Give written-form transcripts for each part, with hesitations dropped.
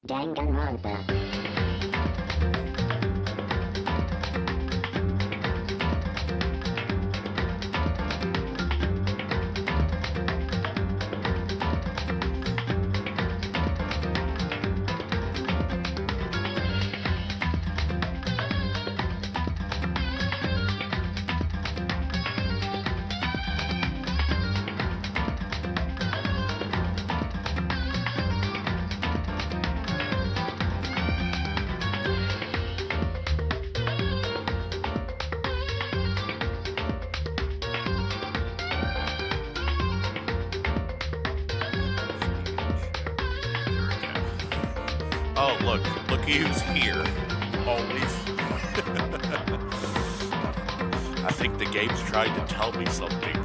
Danganronpa. Oh, look who's here. Always. I think the game's trying to tell me something.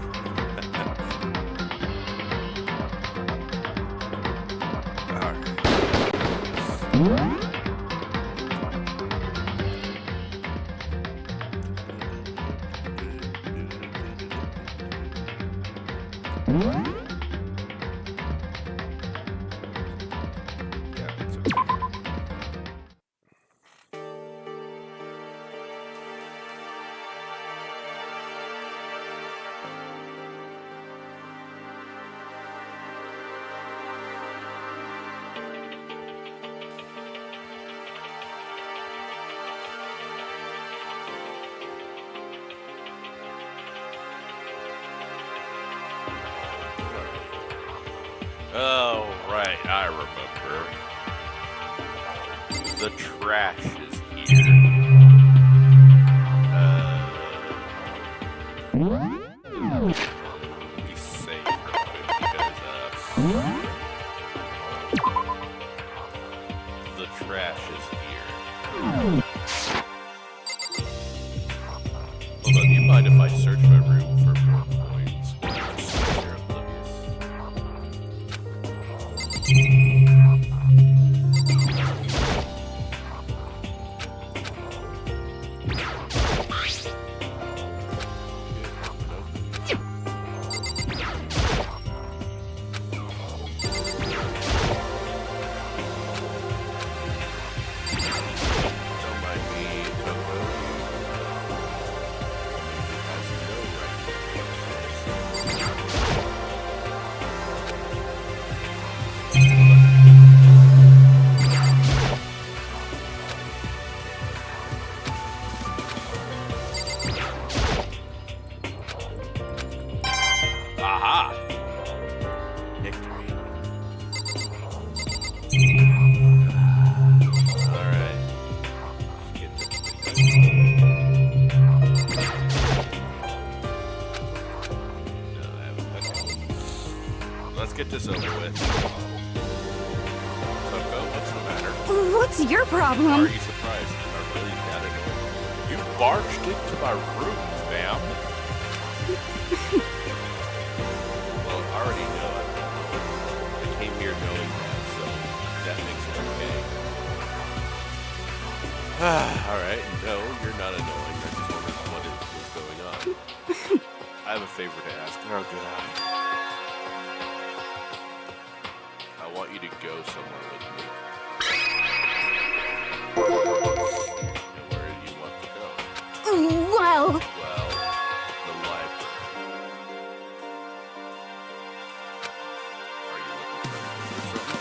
Oh, right, I remember. The trash is here. Be safe real quick because, the trash is here. Hold on, do you mind if I search my room for more coins? You're oblivious. Don't mind me, Coco. Has no right to Aha! Victory. Alright. Let's get this over with. Coco, what's the matter? What's your problem? Are you surprised that I'm really that annoying? You barged into my room, ma'am. Well, I already know it. I came here knowing that, so that makes it okay. Alright, no, you're not annoying. I just wondered what was going on. I have a favor to ask. Oh, God. I want you to go somewhere with me. Where do you want to go? Well, Well, the library. Are you looking for something?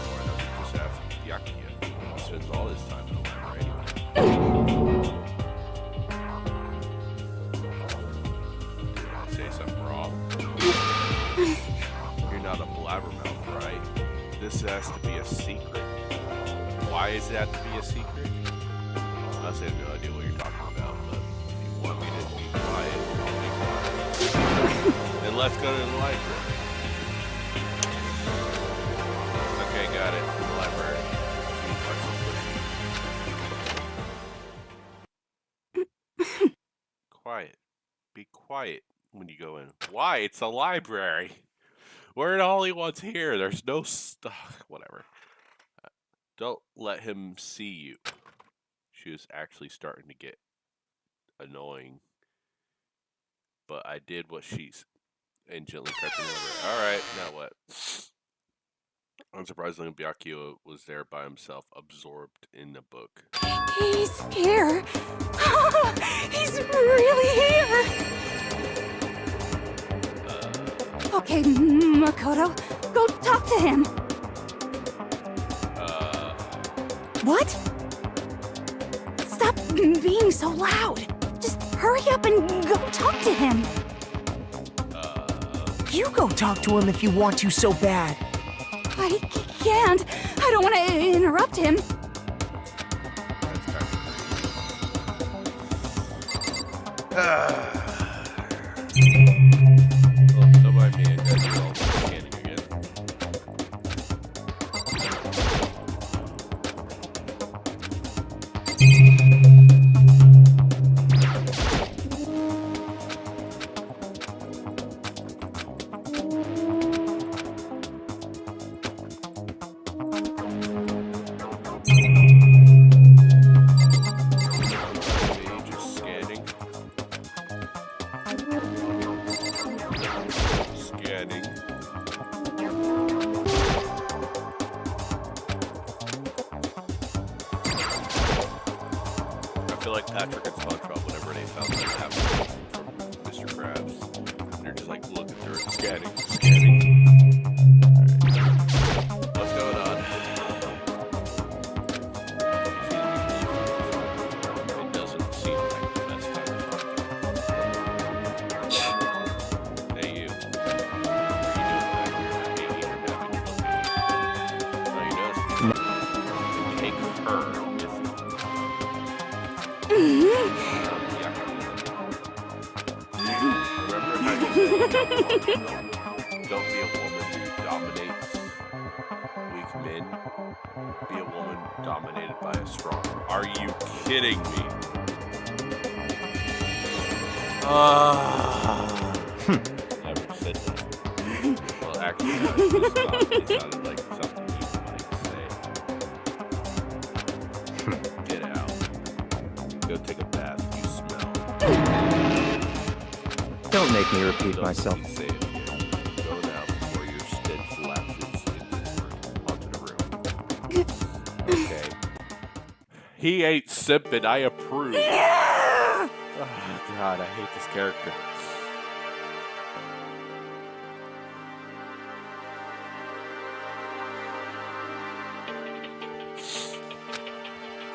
Or no, you just ask Yakuya. He spends all his time in the library anyway. Did I say something wrong? You're not a blabbermouth, right? This has to be a secret. Why does it have to be a secret? I have no idea what you're talking about, but if you want me to be quiet, I'll be quiet. Then let's go to the library. Okay, got it. The library. Quiet. Be quiet when you go in. Why? It's a library. We're the only ones here. There's no stuff. Whatever. Don't let him see you. She was actually starting to get annoying. But I did what she's and gently crept in over. Alright, now what? Unsurprisingly, Byakuya was there by himself, absorbed in the book. He's here. He's really here. Okay, Makoto, go talk to him. What? Stop being so loud. Just hurry up and go talk to him. You go talk to him if you want to so bad. I can't. I don't want to interrupt him. Don't mind me, I got you all scanning again. Just scanning. Scanning. I feel like Patrick and SpongeBob whenever they found that happened from Mr. Krabs. They're just like looking through it, scanning, scanning. Alright. What's going on? It doesn't seem like the best time to talk. Hey you. What are you doing back here? I hate even having you look at me. Oh, you noticed? Take her with you. Remember how you said, don't be a woman who dominates weak men. Be a woman dominated by a strong. Are you kidding me? Never said that. Well, actually, no, it sounded like something you might say. Get out. Go take a bath. You smell. Don't make me repeat myself. Please say it again. Go now before your stench lapses onto the room. Okay. He ain't simping. I approve. Oh, God, I hate this character.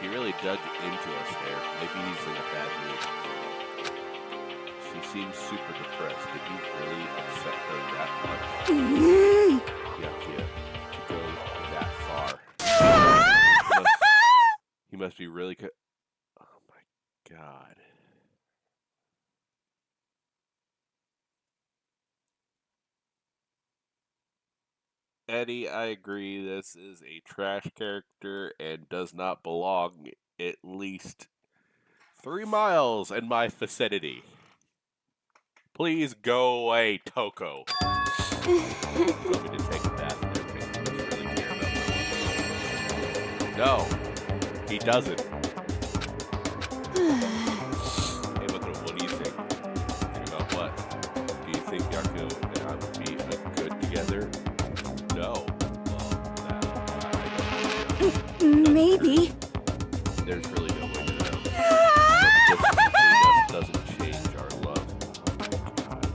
He really dug into us there. Maybe he's in a bad mood. She seems super depressed. Did you really upset her that much? Yeah, to go that far. He must be really good. Oh my God. Eddie, I agree. This is a trash character and does not belong at least 3 miles in my vicinity. Please go away, Toko. Told me to take a bath and everything. He doesn't really care about my life. No, he doesn't. Hey, what do you think? Think about what? Do you think Yaku and I would be good together? No. Well, Maybe. there's really no way to know. But the difference between us doesn't change our love. Oh my God.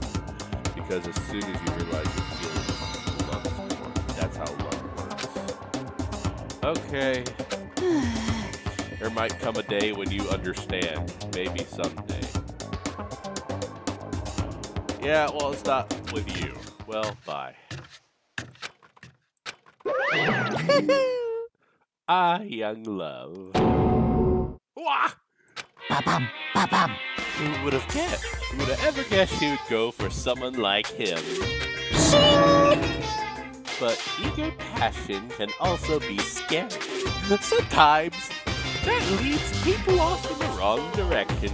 Because as soon as you realize you're feeling love is more, that's how love works. Okay. There might come a day when you understand. Maybe someday. Yeah, well, it's not with you. Well, bye. Young love. Wah! Ba-bum, ba-bum. Who would have guessed? Who would have ever guessed she would go for someone like him? But eager passion can also be scary. Sometimes that leads people off in the wrong direction.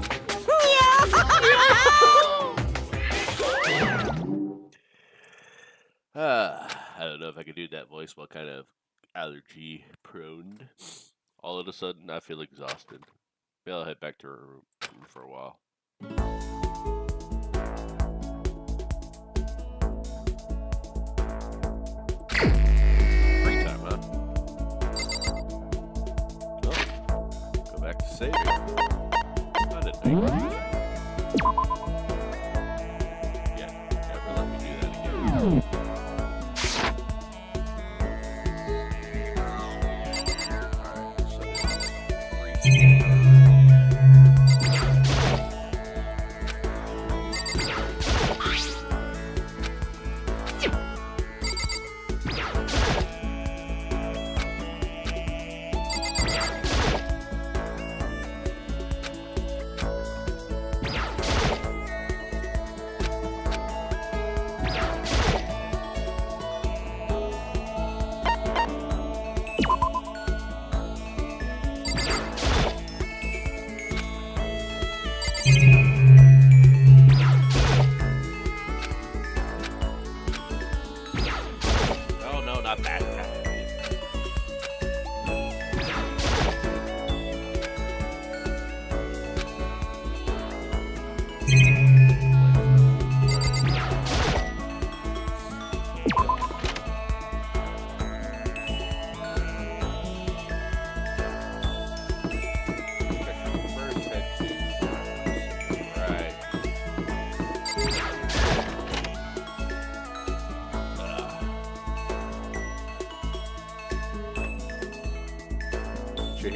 I don't know if I could do that voice while kind of allergy prone. All of a sudden, I feel exhausted. Maybe I'll head back to her room for a while. Free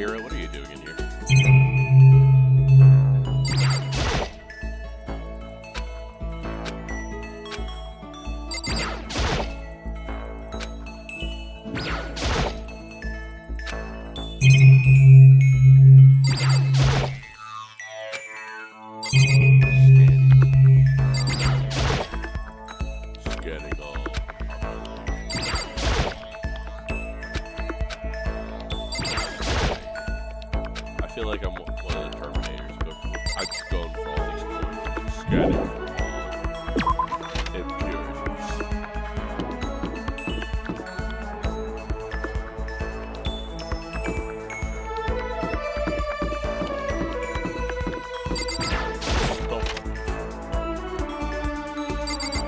hero, what are you doing in here? Scanning all. I feel like I'm one of the Terminators, but I'm just going for all these coins. Scanning for all impurities. Stop.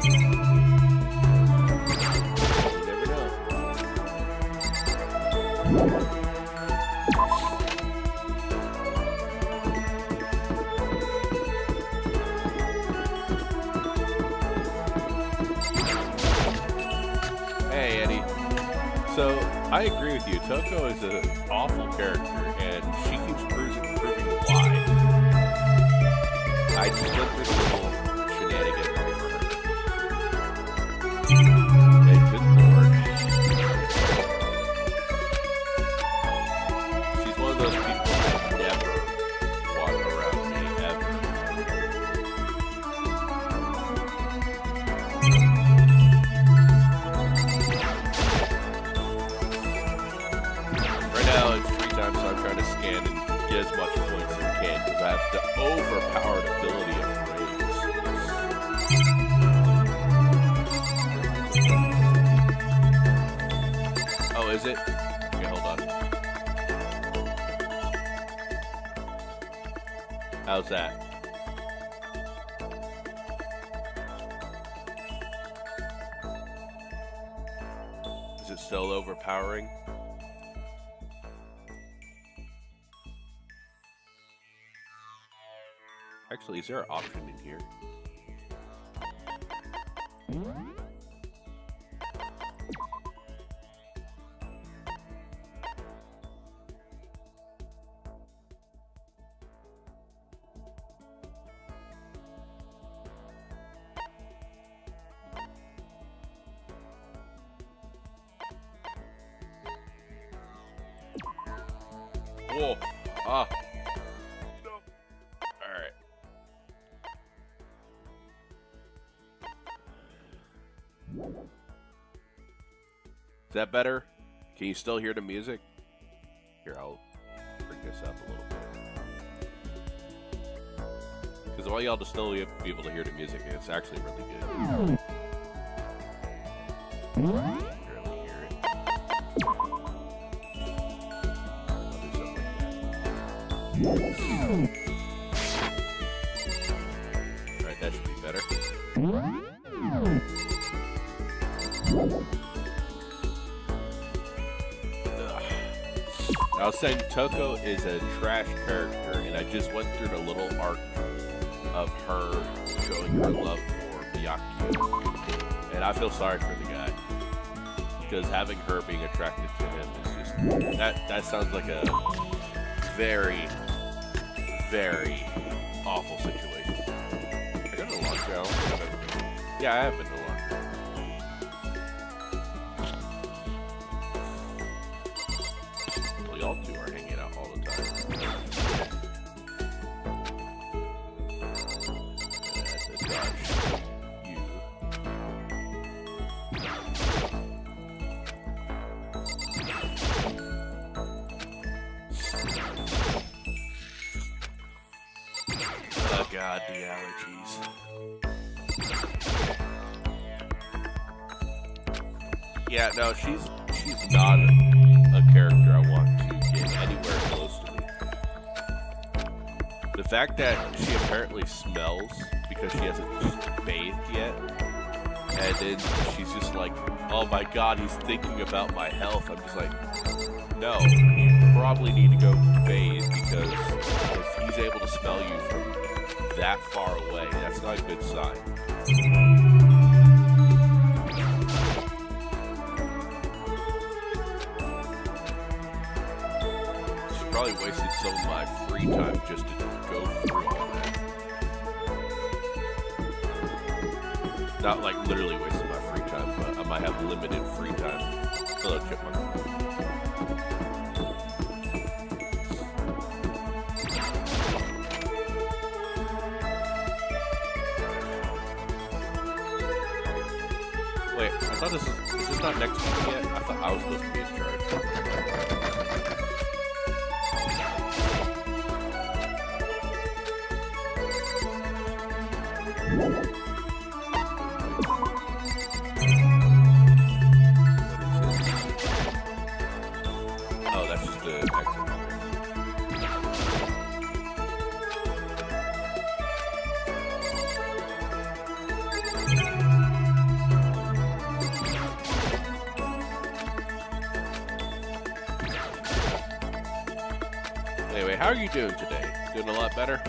You never know. Hey, Eddie. So, I agree with you. Toko is an awful character, and she keeps proving why. I just went through the little shenanigans for her. Hey, good lord. She's one of those people that never walk around me, ever. Right now, it's free time, so I'm trying to scan and get as much points as I can, because I have the overpowered ability of rage. Oh, is it? Okay, hold on. How's that? Is it still overpowering? Actually, is there an option in here? Whoa. Ah. No. Alright. Is that better? Can you still hear the music? Here, I'll bring this up a little bit. Because while y'all to still be able to hear the music, it's actually really good. Barely hear it. I'll do something like that. Alright, that should be better. I was saying Toko is a trash character, and I just went through the little arc of her showing her love for Miyaki. And I feel sorry for the guy. Because having her being attracted to him is just... That sounds like a very, very awful situation. I got a launch now. Yeah, I have been to launch. Y'all two are hanging out all the time. That's a dodge. You. Oh god, the allergies. Yeah, no, she's not a character I want to get anywhere close to me. The fact that she apparently smells because she hasn't bathed yet, and then she's just like, oh my god, he's thinking about my health. I'm just like, no, you probably need to go bathe, because if he's able to smell you from that far away, that's not a good sign. probably wasted some of my free time just to go through all that. Not like literally wasting my free time, but I might have limited free time. Hello, Chipmunk. Wait, I thought is this not next week yet? I thought I was supposed to be in charge. Oh, that's just the exit. Anyway, how are you doing today? Doing a lot better?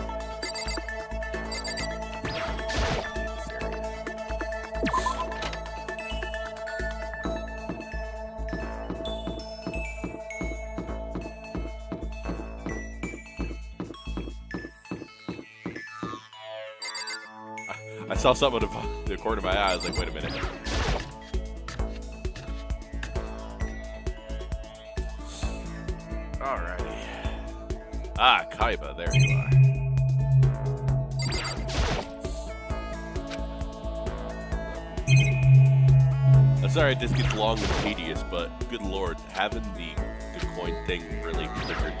I saw something in the corner of my eye. I was like, wait a minute. Alrighty. Ah, Kaiba, there you are. I'm sorry this gets long and tedious, but good lord, having the coin thing really triggered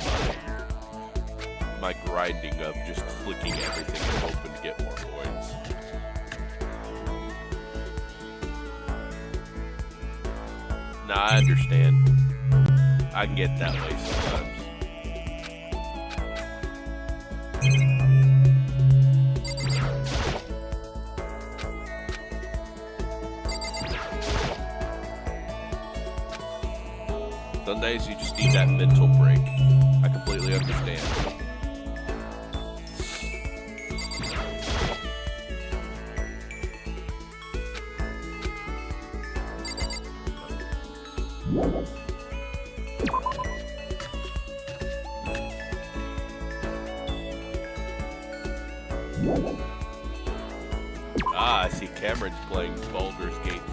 my grinding of just clicking everything and hoping to get more coins. Nah, I understand. I can get that way sometimes. Some days you just need that mental break. I completely understand. Ah, I see Cameron's playing Baldur's Gate 3.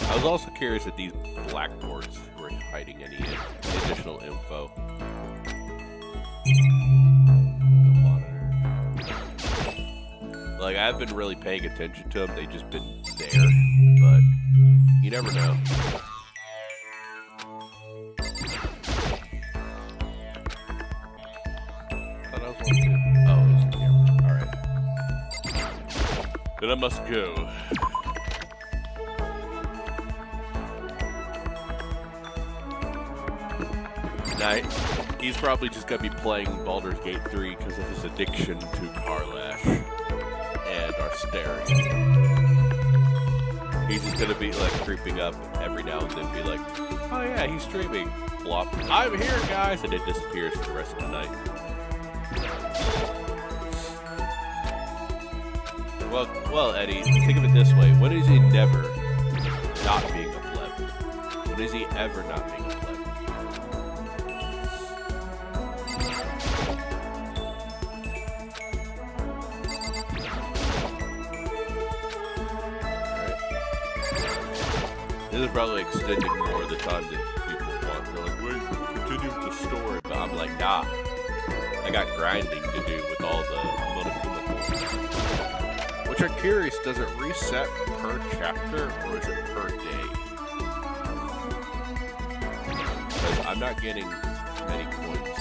I was also curious if these blackboards were hiding any additional info. The monitor. Like, I haven't been really paying attention to them. They've just been there, but you never know. I thought I was one too. Oh, it was the camera. Alright. Then I must go. Night. He's probably just gonna be playing Baldur's Gate 3 because of his addiction to Carlash and Arsteria. He's just gonna be like creeping up every now and then, be like, "Oh yeah, he's streaming." Blop. I'm here, guys, and it disappears for the rest of the night. Well, Eddie, think of it this way: when is he never not being a pleb? When is he ever not being a pleb? This is probably extending more of the time that people want. They're like, wait, continue with the story. But I'm like, nah. I got grinding to do with all the Monokuma coins. Which I'm curious, does it reset per chapter or is it per day? Because I'm not getting many coins.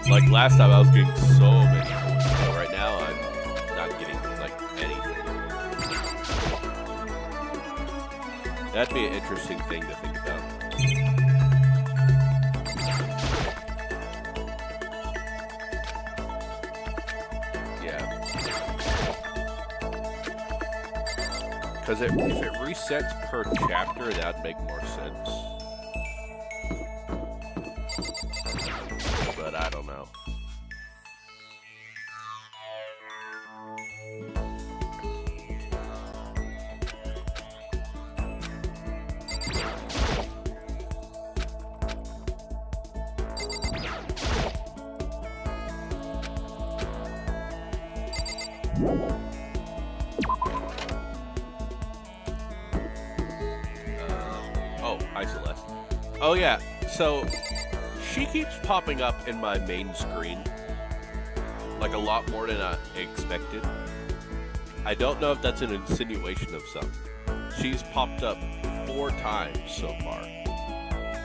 Like last time I was getting so many coins. So right now I'm not getting like anything. That'd be an interesting thing to think about. Because if it resets per chapter, that'd make more sense. But I don't know. Oh, hi Celeste. Oh yeah, so she keeps popping up in my main screen, like a lot more than I expected. I don't know if that's an insinuation of something. She's popped up 4 times so far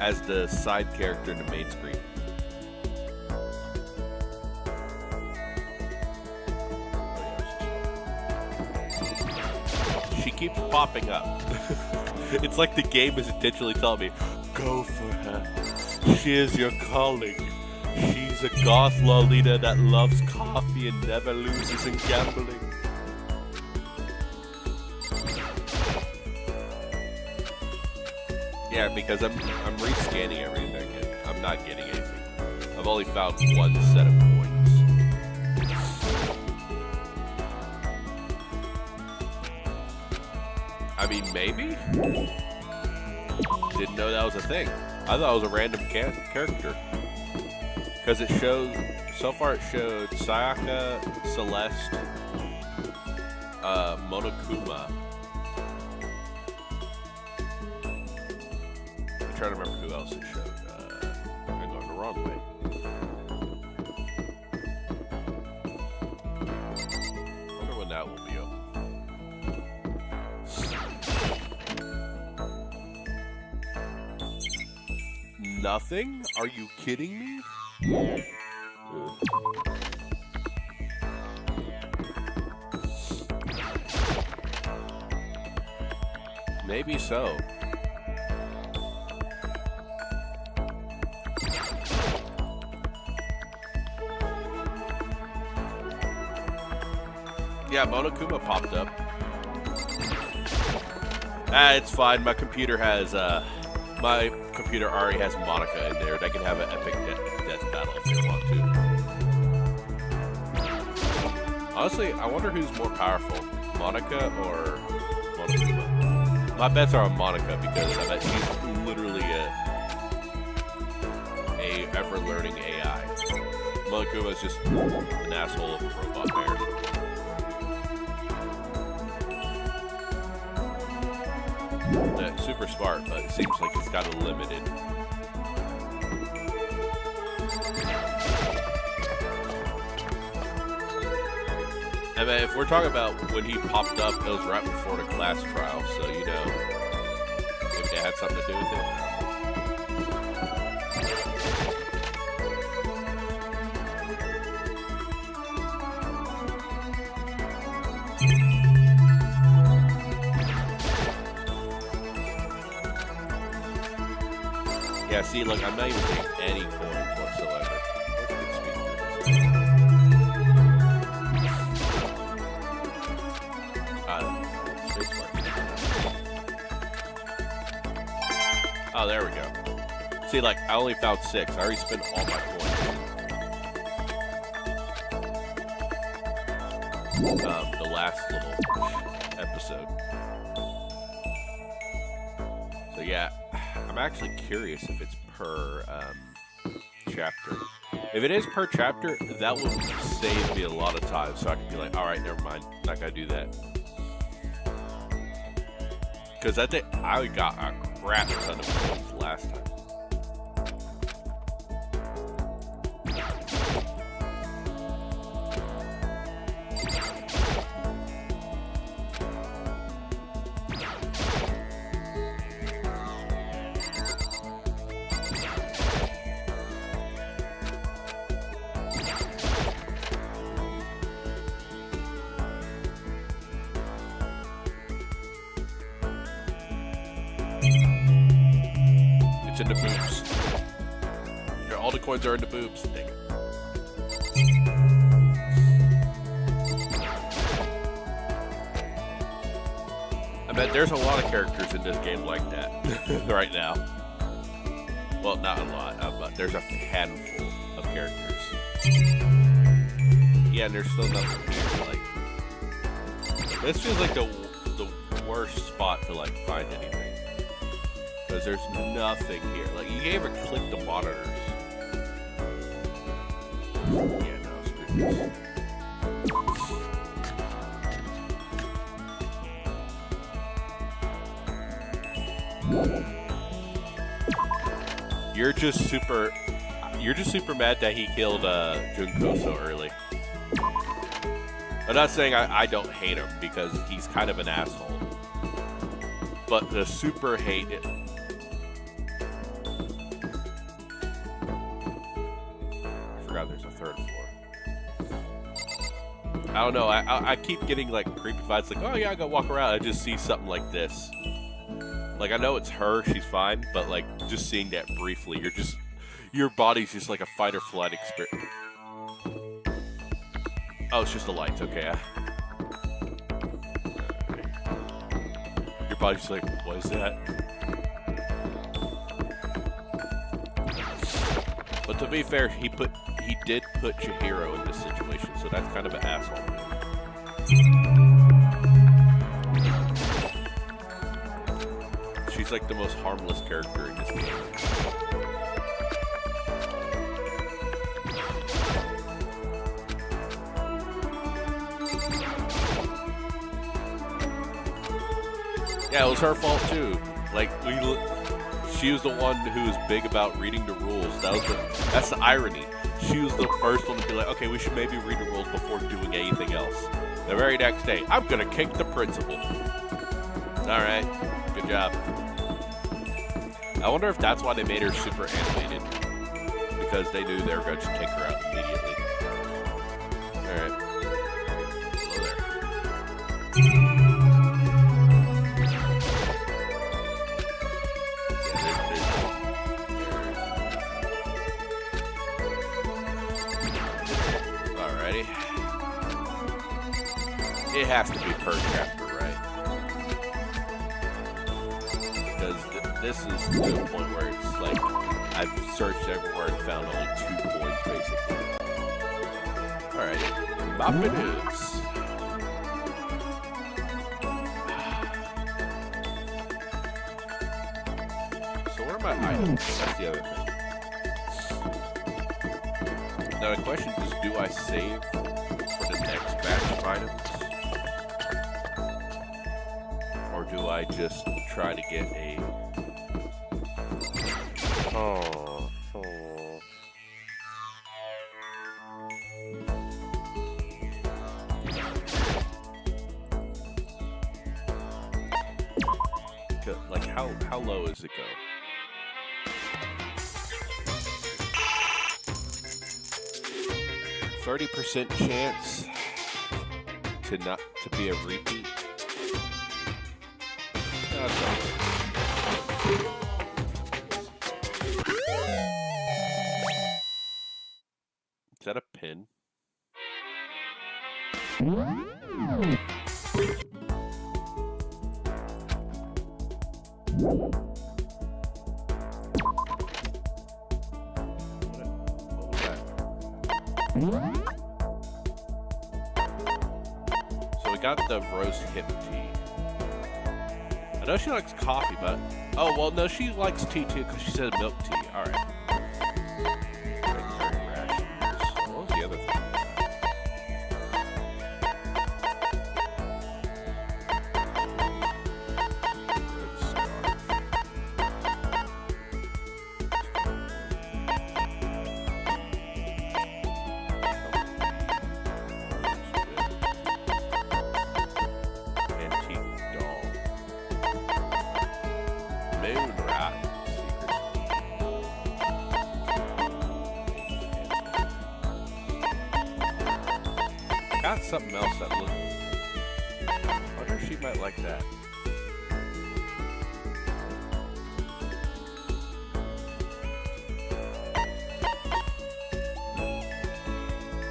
as the side character in the main screen. She keeps popping up. It's like the game is intentionally telling me, go for her. She is your calling. She's a goth Lolita that loves coffee and never loses in gambling. Yeah, because I'm rescanning everything and I'm not getting anything. I've only found 1 set of coins. I mean, maybe? Didn't know that was a thing. I thought it was a random character. Because it shows, so far it showed Sayaka, Celeste, Monokuma. I'm trying to remember who else it showed. I'm going the wrong way. I wonder when that will be open. Nothing? Are you kidding me? Maybe so. Yeah, Monokuma popped up. It's fine. My computer has, my computer already has Monica in there. They can have an epic death battle if they want to. Honestly, I wonder who's more powerful, Monica or Monokuma. My bets are on Monica because I bet she's literally a ever-learning AI. Monokuma is just an asshole of a robot bear. Super smart, but it seems like it's got a limited. I mean, if we're talking about when he popped up, it was right before the class trial, so you know, if that had something to do with it. Yeah, see, look, I'm not even getting any coins whatsoever. Oh, there we go. See, like, I only found 6. I already spent all my coins. The last little episode. So, yeah. I'm actually curious if it's per chapter. If it is per chapter, that would save me a lot of time, so I can be like, alright, never mind, not gonna do that. Because I think I got a crap ton of points last time. In the boobs. Yeah, all the coins are in the boobs. Dang it. I bet there's a lot of characters in this game like that right now. Well, not a lot, but there's a handful of characters. Yeah, and there's still nothing here. Like, this feels like the worst spot to like find anything, because there's nothing here. Like, you can't even click the monitors. Yeah, no, screw this. You're just super mad that he killed Junko so early. I'm not saying I don't hate him, because he's kind of an asshole. But the super hate it. I forgot there's a third floor. I don't know, I keep getting like creepy vibes, like, oh yeah, I gotta walk around, I just see something like this. Like, I know it's her, she's fine, but like, just seeing that briefly, your body's just like a fight or flight experience. Oh, it's just the lights, okay. Your body's like, what is that? But to be fair, he did put Chihiro in this situation, so that's kind of an asshole move. She's like the most harmless character in this game. Yeah, it was her fault too. Like, she was the one who was big about reading the rules. That's the irony. She was the first one to be like, okay, we should maybe read the rules before doing anything else. The very next day, I'm gonna kick the principal. All right, good job. I wonder if that's why they made her super animated, because they knew they were going to take her out immediately. All right. Hello there. It has to be per chapter, right? Because this is to a point where it's like, I've searched everywhere and found only 2 points, basically. Alright, Moppin' Hoops. So where are my items? That's the other thing. Now the question is, do I save for the next batch of items? Or do I just try to get a... Like, how low does it go? %30 chance to be a repeat. Is that a pin? So we got the roast hip tea. I know she likes coffee, but... Oh, well, no, she likes tea, too, because she said milk tea. All right. What was the other thing? Got something else that looks... I wonder if she might like that.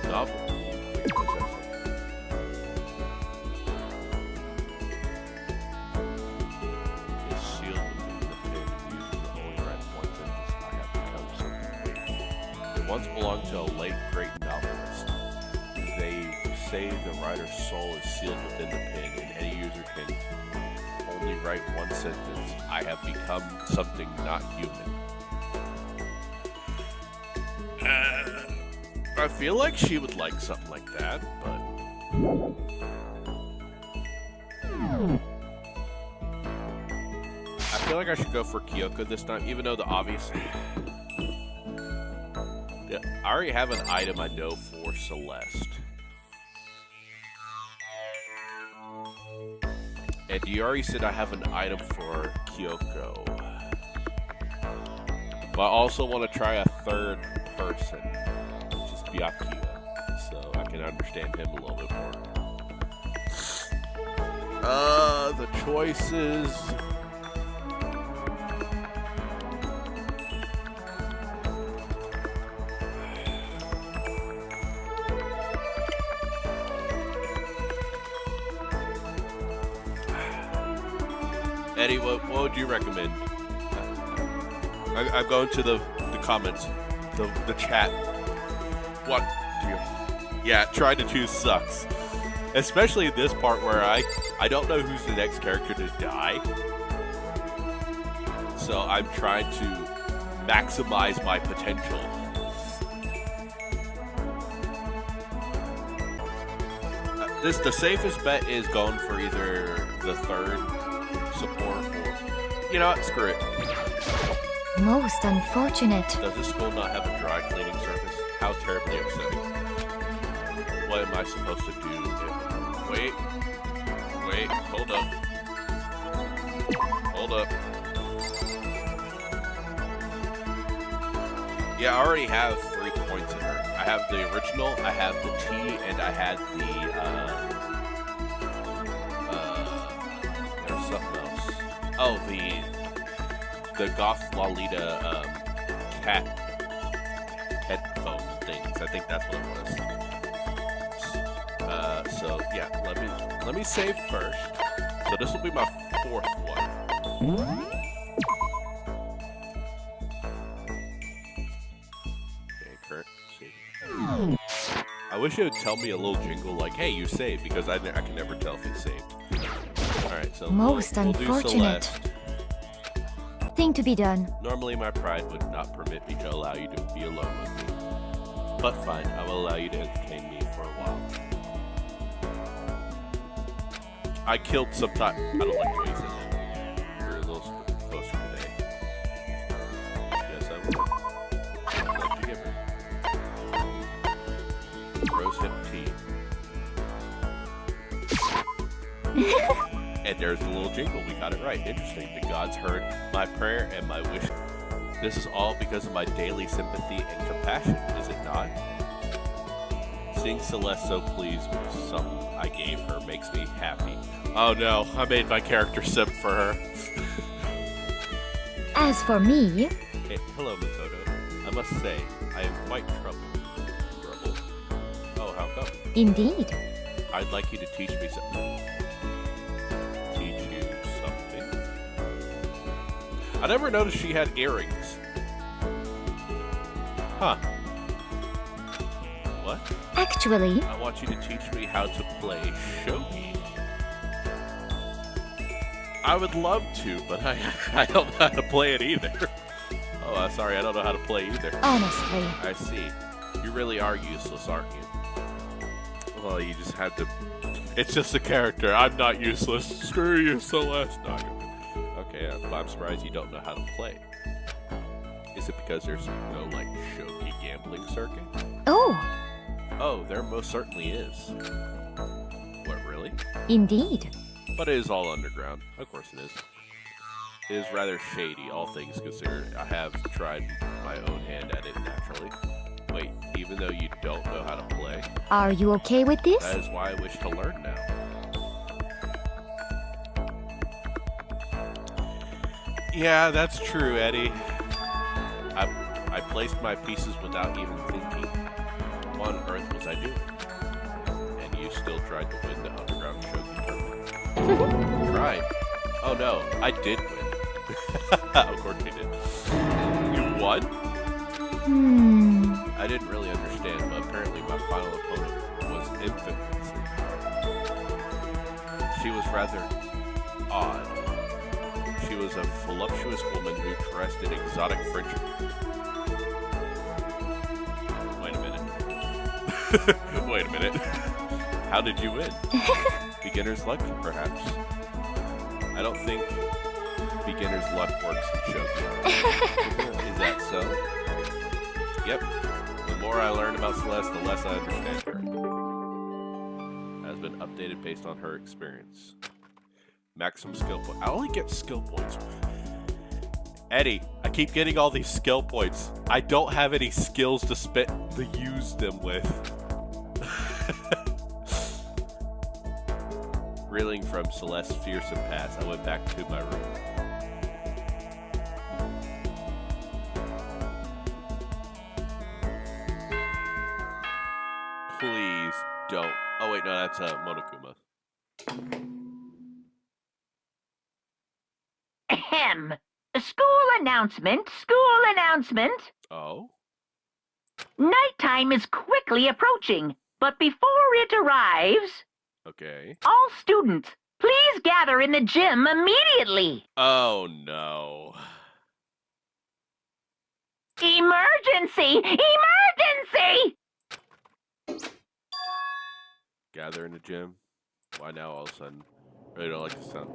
Novel. once belonged to a late great novelist. They say the writer's soul is sealed within the pen, and any user can only write one sentence: I have become something not human. I feel like she would like something like that, but... I feel like I should go for Kyoko this time, even though the obvious... Yeah, I already have an item I know for Celeste. And you already said I have an item for Kyoko. But I also want to try a third person, which is Byakuya, so I can understand him a little bit more. The choices... Eddie, what would you recommend? I'm going to the comments, the chat. What do you... Yeah, trying to choose sucks. Especially in this part where I don't know who's the next character to die. So I'm trying to maximize my potential. The safest bet is going for either the third support or... You know what? Screw it. Most unfortunate. Does this school not have a dry cleaning service? How terribly upsetting. What am I supposed to do? Wait, hold up. Yeah, I already have 3 points in her. I have the original, I have the T, and I had the, there's something else. Oh, the Goth Lolita, cat headphone things. I think that's what it was. So yeah, let me save first. So this will be my 4th one. Okay, current saving. I wish it would tell me a little jingle like, "Hey, you saved," because I can never tell if it's saved. All right, so Most we'll unfortunate. do Celeste. Thing to be done. Normally, my pride would not permit me to allow you to be alone with me, but fine, I will allow you to entertain me for a while. I killed some time. I don't like the way you said that. You're a little closer today. Yes, I would. I'd like to give her. Rose hip tea. And there's a little jingle. We got it right. Interesting. The gods heard my prayer and my wish. This is all because of my daily sympathy and compassion, is it not? Seeing Celeste so pleased with something I gave her makes me happy. Oh no, I made my character simp for her. As for me... Hey, hello, Makoto. I must say, I am quite troubled. Oh, how come? Indeed. I'd like you to teach me something. Teach you something? I never noticed she had earrings. Huh. What? Actually... I want you to teach me how to play shogi. I would love to, but I don't know how to play it either. Oh, sorry, I don't know how to play either. Honestly. I see. You really are useless, aren't you? Well, you just had to... It's just a character. I'm not useless. Screw you, Celeste. No, okay, but I'm surprised you don't know how to play. Is it because there's no, like, shogi gambling circuit? Oh. Oh, there most certainly is. What, really? Indeed. But it is all underground. Of course it is. It is rather shady, all things considered. I have tried my own hand at it naturally. Wait, even though you don't know how to play? Are you okay with this? That is why I wish to learn now. Yeah, that's true, Eddie. I placed my pieces without even thinking. What on earth was I doing? And you still tried to win the underground shogi tournament. Tried? Oh no, I did win. Of course you did. You won? I didn't really understand, but apparently my final opponent was infamous. She was rather odd. She was a voluptuous woman who dressed in exotic French. Wait a minute. Wait a minute. How did you win? Beginner's luck, perhaps. I don't think beginner's luck works in Shogi. Is that so? Yep. The more I learn about Celeste, the less I understand her. Has been updated based on her experience. Maximum skill point. I only get skill points. Eddie, I keep getting all these skill points. I don't have any skills to use them with. Reeling from Celeste's fearsome past, I went back to my room. Please don't. Oh wait, no, that's Monokuma. Ahem. School announcement, school announcement. Oh? Nighttime is quickly approaching, but before it arrives, Okay. all students, please gather in the gym immediately. Oh no. Emergency! Emergency! Gather in the gym. Why now all of a sudden? I really don't like the sound.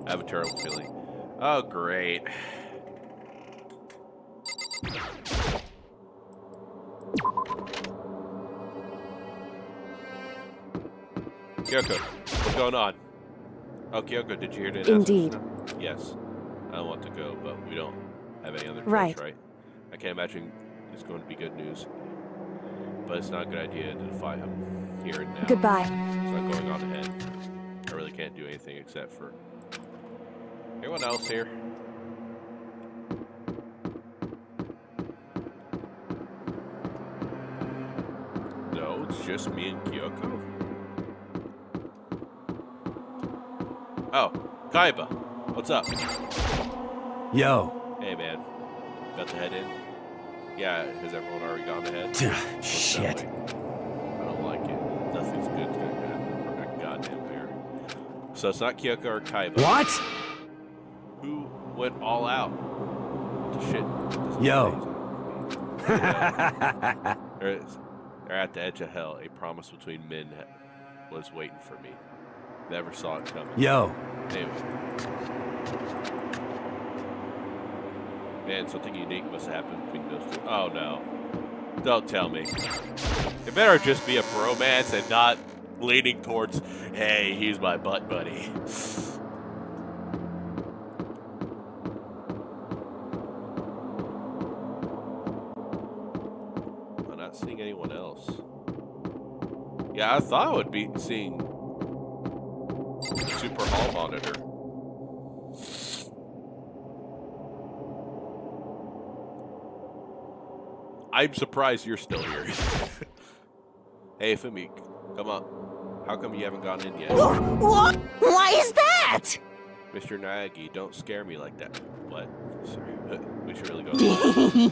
I have a terrible feeling. Oh, great. Kyoko, what's going on? Oh, Kyoko, did you hear the announcement? Indeed. Yes. I don't want to go, but we don't have any other choice, Right. right? I can't imagine it's going to be good news. But it's not a good idea to defy him here and now. Goodbye. So I'm going on ahead. I really can't do anything except for... Anyone else here? No, it's just me and Kyoko. Oh, Kaiba. What's up? Yo. Hey, man. Got to head in? Yeah, has everyone already gone ahead? What's that Shit. like? I don't like it. Nothing's good's gonna happen from that goddamn bear. So it's not Kyoko or Kaiba. What? Who went all out to shit? Yo. They're at the edge of hell. A promise between men was waiting for me. Never saw it coming. Yo. Anyway. Man, something unique must have happened between those two. Oh no. Don't tell me. It better just be a bromance and not leaning towards, hey, he's my butt buddy. I'm not seeing anyone else. Yeah, I thought I would be seeing the Super Hall monitor. I'm surprised you're still here. Hey, Fumi, come on. How come you haven't gone in yet? What? Why is that? Mr. Naegi, don't scare me like that. What? Sorry, we should really go.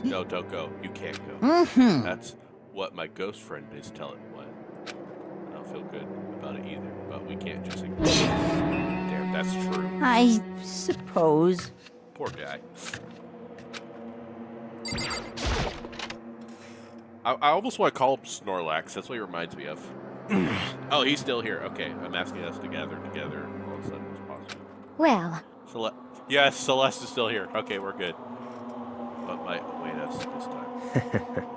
No, don't go. You can't go. That's what my ghost friend is telling me. What? I don't feel good about it either, but we can't just ignore it. Damn, that's true. I suppose. Poor guy. I almost want to call him Snorlax. That's what he reminds me of. Oh, he's still here. Okay, I'm asking us to gather together all of a sudden as possible. Well, Yes, Celeste is still here. Okay, we're good. But might await us this time.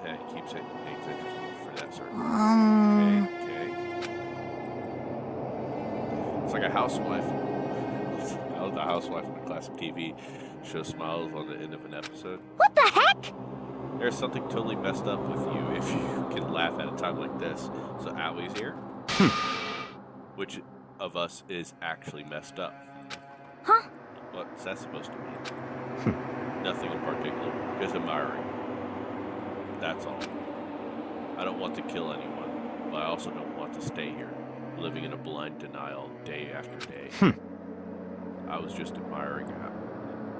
Yeah, he keeps it things interesting for that certain. Okay. It's like a housewife. Oh, the housewife in the classic TV shows smiles on the end of an episode. what the heck? There's something totally messed up with you if you can laugh at a time like this. So Owie's here. Which of us is actually messed up? Huh? What's that supposed to mean? Nothing in particular. Just admiring. That's all. I don't want to kill anyone, but I also don't want to stay here, living in a blind denial day after day. I was just admiring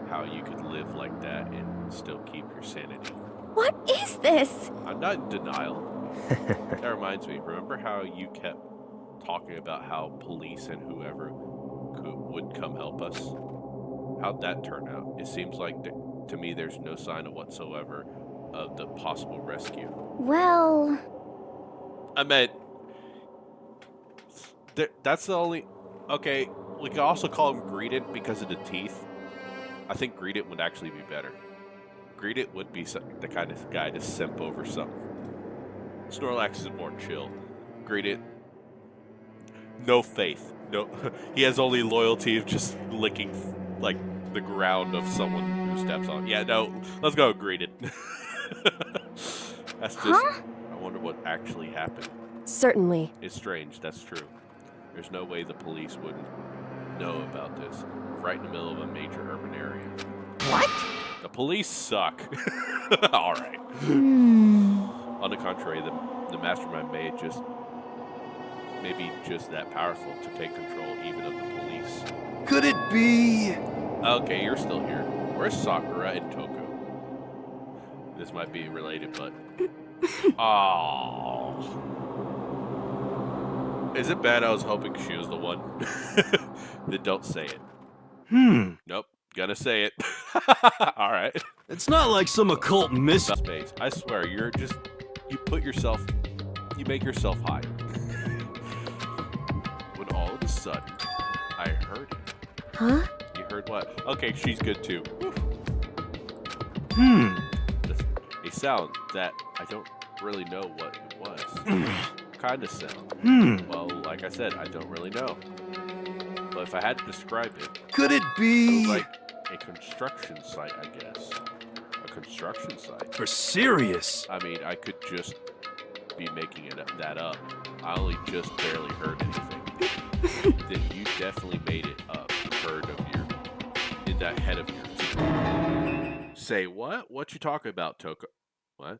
how you could live like that and still keep your sanity. What is this? I'm not in denial. That reminds me, remember how you kept talking about how police and whoever would come help us? How'd that turn out? It seems like, to me, there's no sign whatsoever of the possible rescue. Well... I meant, that's the only... Okay, we could also call him Greedent because of the teeth. I think Greedent would actually be better. Greedent would be the kind of guy to simp over something. Snorlax is more chill. Greedent, no faith. No, he has only loyalty of just licking like the ground of someone who steps on. Yeah, no, let's go Greedent. That's just. Huh? I wonder what actually happened. Certainly. It's strange. That's true. There's no way the police wouldn't know about this. Right in the middle of a major urban area. What? The police suck. All right. On the contrary, the mastermind may maybe just that powerful to take control even of the police. Could it be? Okay, you're still here. Where's Sakura and Toko? This might be related, but... Oh. Is it bad I was hoping she was the one? Then don't say it. Nope. Gonna say it. Alright. It's not like some occult mystery. Space. I swear, you make yourself high. When all of a sudden, I heard it. Huh? You heard what? Okay, she's good too. A sound that I don't really know what it was. Kind of sound. Well, like I said, I don't really know. But if I had to describe it, Could it it be? was like a construction site, I guess. A construction site. For serious. I mean, I could just be making that up. I only just barely heard anything. Then you definitely made it up. In that head of yours. Say what? What you talking about, Toko? What?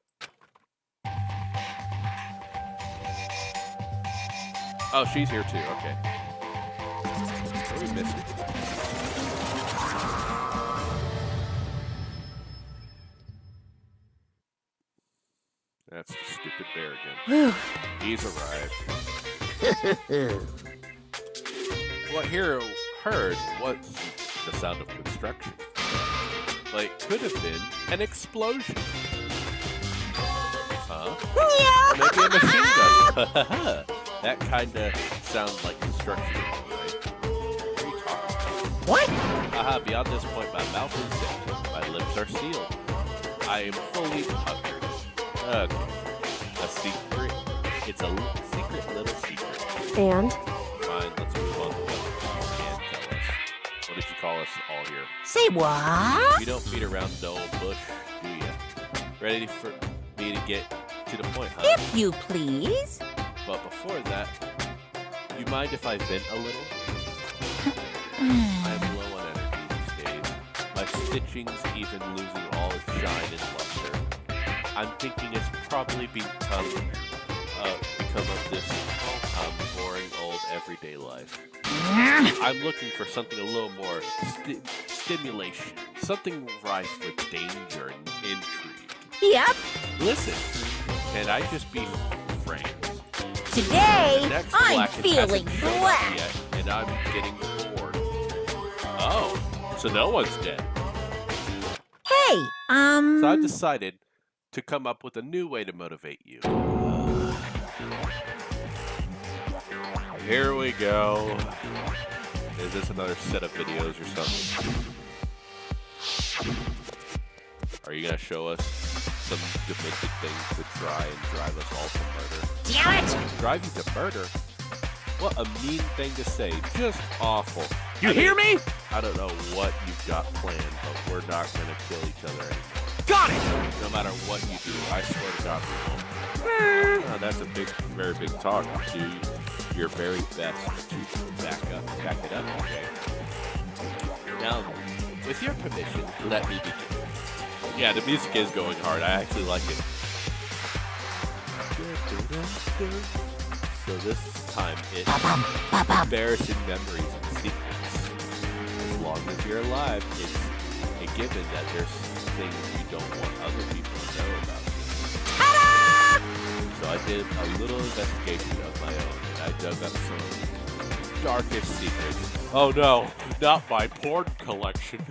Oh, she's here too. Okay. What are we missing? That's the stupid bear again. He's arrived. What Hero heard was the sound of construction. Like, could have been an explosion. Huh? Maybe a machine gun. That kinda sounds like construction, right? What are you talking about? What? Aha, beyond this point, my mouth is zipped. My lips are sealed. I am fully puckered. Okay. A secret. It's a secret little secret. And? Fine, let's move on to what you can tell us. What did you call us all here? Say what? You don't beat around the old bush, do you? Ready for me to get to the point, huh? If you please. But before that, you mind if I vent a little? I am low on energy these days. My stitching's even losing all its shine and luster. I'm thinking it's probably become of this boring old everyday life. I'm looking for something a little more stimulation, something rife with danger and intrigue. Yep. Listen, can I just be frank? Today, The next I'm black feeling hasn't shown up black. yet, and I'm getting bored. Oh, so no one's dead. Hey, So I've decided to come up with a new way to motivate you. Here we go. Is this another set of videos or something? Are you gonna show us some demented things to try and drive us all to murder? damn it! Drive you to murder? What a mean thing to say. Just awful. You hear me? I don't know what you've got planned, but we're not gonna kill each other anymore. Got it! No matter what you do, I swear to God we won't. That's a very big talk. Do your very best to back it up, okay? Now, with your permission, let me begin. Yeah, the music is going hard. I actually like it. So this time it's embarrassing memories and secrets. As long as you're alive, it's a given that there's things you don't want other people to know about you. So I did a little investigation of my own, and I dug up some darkest secrets. Oh no, not my porn collection.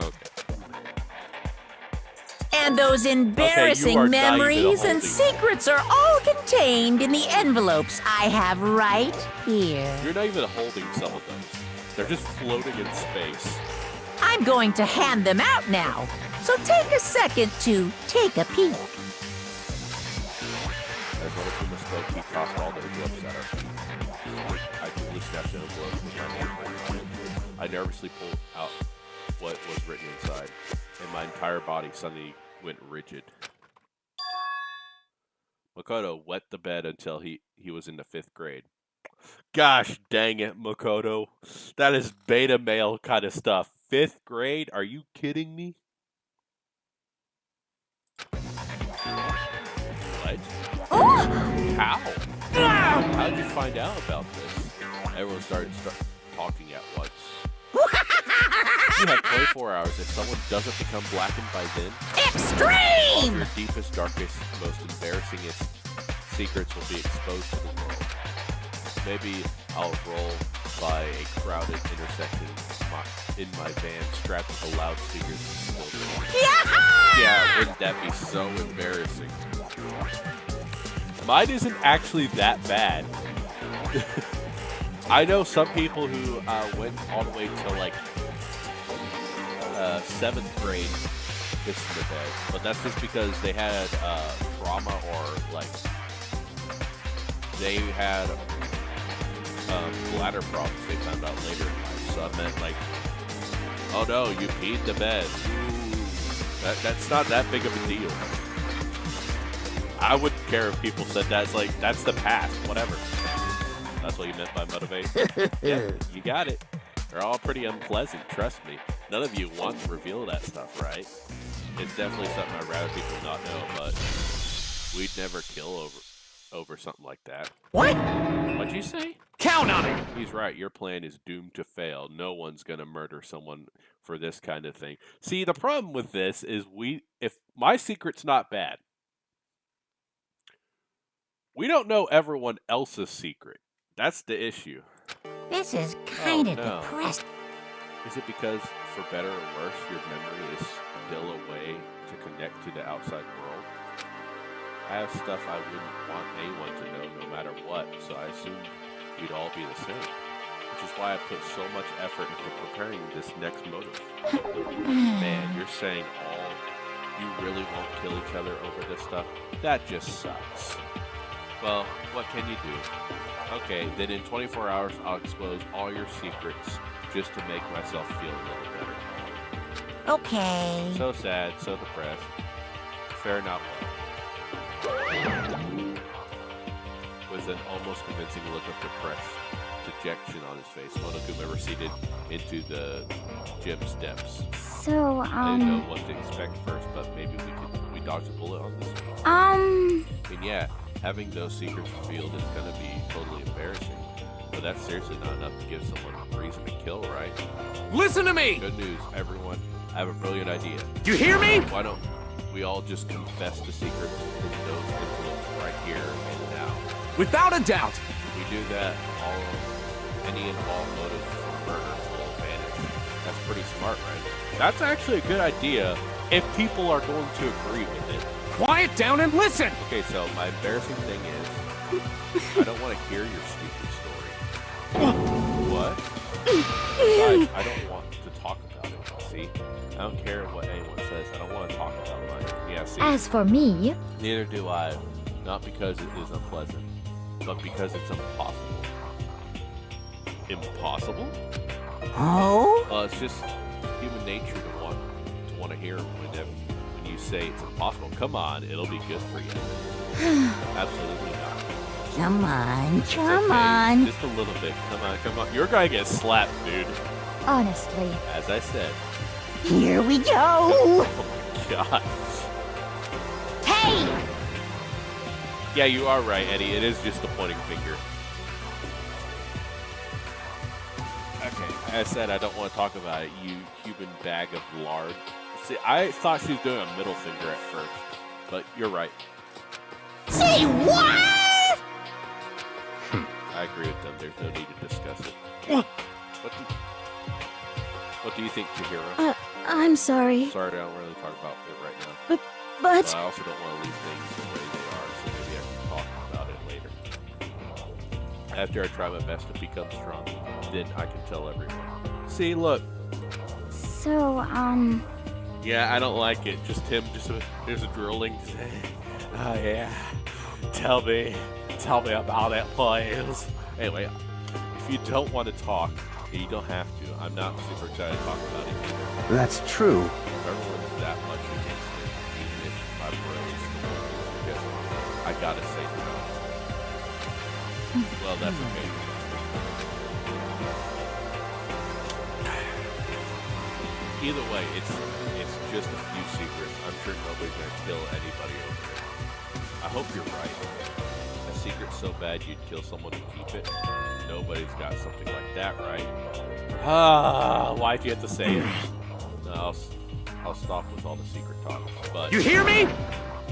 Okay. And those embarrassing are not even memories and holding. secrets are all contained in the envelopes I have right here. You're not even holding some of those. They're just floating in space. I'm going to hand them out now, so take a second to take a peek. As one of whom spoke, he tossed all the envelopes at our feet. I quickly snatched an envelope with my name written. I nervously pulled out what was written inside, and my entire body suddenly went rigid. Makoto wet the bed until he was in the 5th grade. Gosh dang it, Makoto. That is beta male kind of stuff. 5th grade? Are you kidding me? What? How? How did you find out about this? Everyone started talking at once. You have 24 hours. If someone doesn't become blackened by then, all of Extreme! your deepest, darkest, most embarrassingest secrets will be exposed to the world. Maybe I'll roll by a crowded intersection in my van strapped with the loudspeakers. Yeah, wouldn't that be so embarrassing? Mine isn't actually that bad. I know some people who went all the way to like 7th grade pissed in the bed, but that's just because they had trauma or like they had bladder problems they found out later in life. So I meant like, oh no, you peed the bed. Ooh, that's not that big of a deal. I wouldn't care if people said that. It's like, that's the past, whatever. That's what you meant by motivation. Yeah, you got it. They're all pretty unpleasant, trust me. None of you want to reveal that stuff, right? It's definitely something I'd rather people not know, but we'd never kill over something like that. What? What'd you say? Count on it! He's right. Your plan is doomed to fail. No one's going to murder someone for this kind of thing. See, the problem with this is if my secret's not bad, we don't know everyone else's secret. That's the issue. This is kind of no. depressing. Is it because, for better or worse, your memory is still a way to connect to the outside world? I have stuff I wouldn't want anyone to know no matter what, so I assumed we'd all be the same. Which is why I put so much effort into preparing this next motive. Man, you're saying you really won't kill each other over this stuff? That just sucks. Well, what can you do? Okay, then in 24 hours, I'll expose all your secrets just to make myself feel a little better. Okay. So sad, so depressed. Fair not well. With an almost convincing look of dejection on his face, Monokuma receded into the gym steps. So, I didn't know what to expect first, but maybe we dodged a bullet on this one. I mean, yeah, having those secrets revealed is going to be totally embarrassing. But that's seriously not enough to give someone a reason to kill, right? Listen to me! Good news, everyone. I have a brilliant idea. You hear me? Why don't we all just confess the secrets in those envelopes right here and now? Without a doubt. If we do that, any and all motive for murder will vanish. That's pretty smart, right? That's actually a good idea if people are going to agree with it. Quiet down and listen! Okay, so my embarrassing thing is, I don't want to hear your stupid story. What? Besides, I don't want to talk about it, see? I don't care what anyone says. I don't want to talk about mine. Yeah, see? as for me, Neither do I. Not because it is unpleasant, but because it's impossible. Impossible? Oh? It's just human nature to want to hear when you say it's impossible. Come on, it'll be good for you. Absolutely not. Come on, It's come okay, on. just a little bit. Come on, come on. You're gonna get slapped, dude. honestly, As I said. Here we go. Oh my god. Hey! Yeah, you are right, Eddie. It is just a pointing finger. Okay. I said I don't want to talk about it, you human bag of lard. See, I thought she was doing a middle finger at first, but you're right. Say what? I agree with them. There's no need to discuss it. What do you think, Chihiro? I'm sorry. Sorry, I don't really talk about it right now. But But I also don't want to leave things the way they are, so maybe I can talk about it later. After I try my best to become strong, then I can tell everyone. See, look. so, Yeah, I don't like it. Just him, there's a drilling. Oh, yeah. Tell me about it, please. Anyway, if you don't want to talk, you don't have to. I'm not super excited to talk about it either. That's true. If everyone's that much against it, even if my brain's just, I gotta say no. Well, that's okay. Either way, it's just a few secrets. I'm sure nobody's gonna kill anybody over it. I hope you're right. A secret so bad you'd kill someone to keep it. Nobody's got something like that, right? Why'd you have to say it? No, I'll stop with all the secret talk. But You hear me?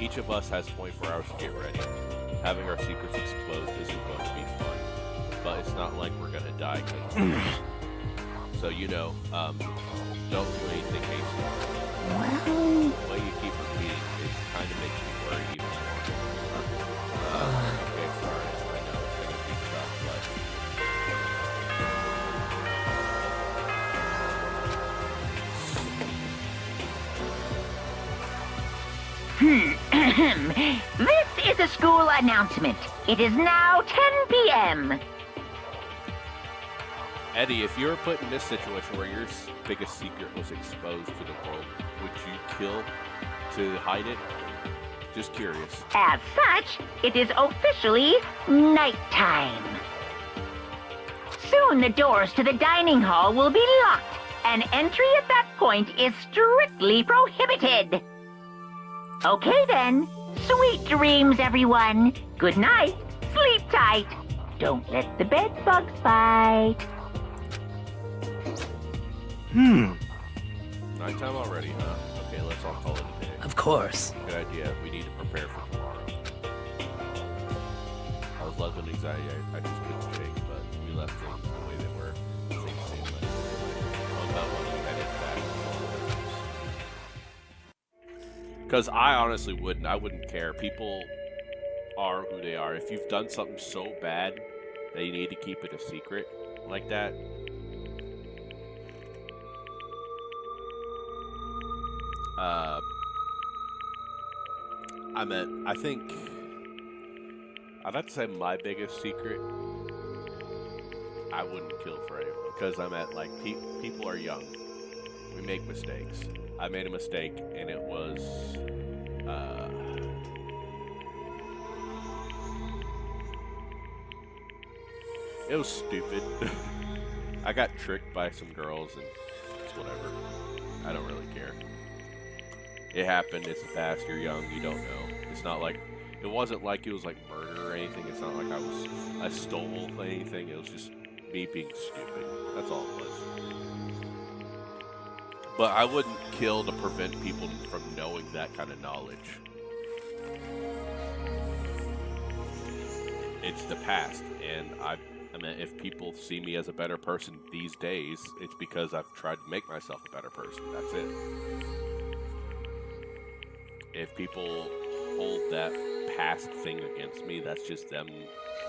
each of us has 24 hours to get ready. Having our secrets exposed isn't going to be fun, but it's not like we're gonna die. So don't do anything hasty. well, The way you keep repeating it kind of makes me worry even more. Okay, sorry. I know it's gonna be tough, but This is a school announcement. It is now 10 p.m. Eddie, if you were put in this situation where your biggest secret was exposed to the world, would you kill to hide it? Just curious. As such, it is officially nighttime. Soon the doors to the dining hall will be locked, and entry at that point is strictly prohibited. Okay then. Sweet dreams, everyone. Good night. Sleep tight. Don't let the bed bugs bite. Nighttime already, huh? Okay, let's all call it a day. Of course. Good idea. We need to prepare for tomorrow. I was left with anxiety. I just couldn't shake, but we left things the way they were. Things seemed like what about when we headed back? Because I honestly wouldn't. I wouldn't care. People are who they are. If you've done something so bad that you need to keep it a secret like that, I think I'd have to say my biggest secret, I wouldn't kill for anyone, because people are young. We make mistakes. I made a mistake, and it was stupid. I got tricked by some girls, and it's whatever. I don't really care. It happened. It's the past. You're young. You don't know. It's not like it wasn't like it was like murder or anything. It's not like I stole anything. It was just me being stupid. That's all it was. But I wouldn't kill to prevent people from knowing that kind of knowledge. It's the past, and I mean, if people see me as a better person these days, it's because I've tried to make myself a better person. That's it. If people hold that past thing against me, that's just them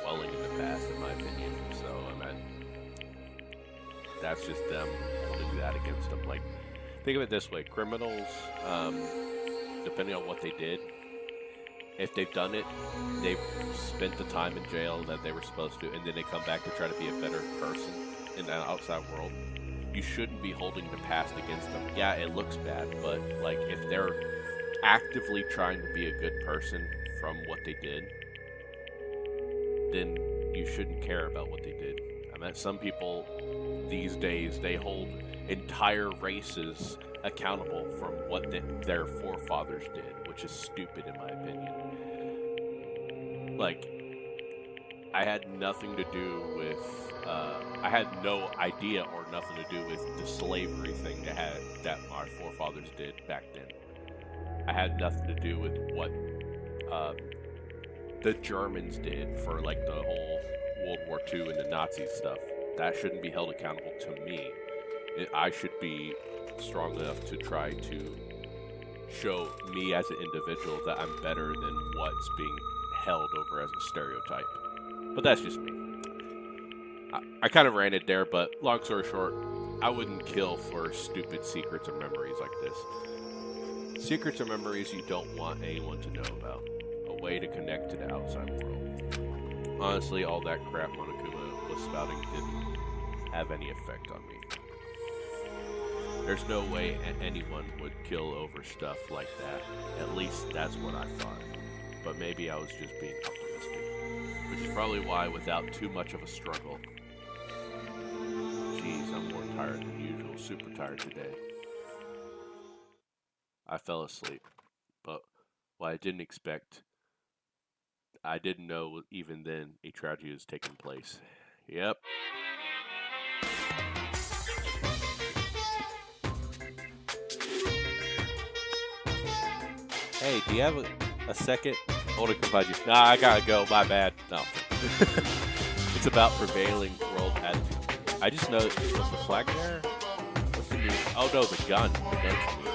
dwelling in the past, in my opinion. So, I mean, that's just them holding that against them. Like, think of it this way. Criminals, depending on what they did, if they've done it, they've spent the time in jail that they were supposed to, and then they come back to try to be a better person in the outside world. You shouldn't be holding the past against them. Yeah, it looks bad, but, like, if they're actively trying to be a good person from what they did, then you shouldn't care about what they did. I mean, some people these days, they hold entire races accountable from what their forefathers did, which is stupid in my opinion. Like, I had nothing to do with, I had no idea or nothing to do with the slavery thing that our forefathers did back then. I had nothing to do with what the Germans did for like the whole World War II and the Nazi stuff. That shouldn't be held accountable to me. I should be strong enough to try to show me as an individual that I'm better than what's being held over as a stereotype. But that's just me. I kind of ranted there, but long story short, I wouldn't kill for stupid secrets or memories like this. Secrets or memories you don't want anyone to know about. A way to connect to the outside world. Honestly, all that crap Monokuma was spouting didn't have any effect on me. There's no way anyone would kill over stuff like that. At least that's what I thought. But maybe I was just being optimistic. Which is probably why, without too much of a struggle... Jeez, I'm more tired than usual. Super tired today. I fell asleep. But what I didn't expect... I didn't know even then a tragedy was taking place. Yep. Hey, do you have a second? Hold it, confide you. Nah, I gotta go. My bad. No. It's about prevailing world attitude. I just know. Was the flag there? What's the new? Oh no, the gun. The gun's new.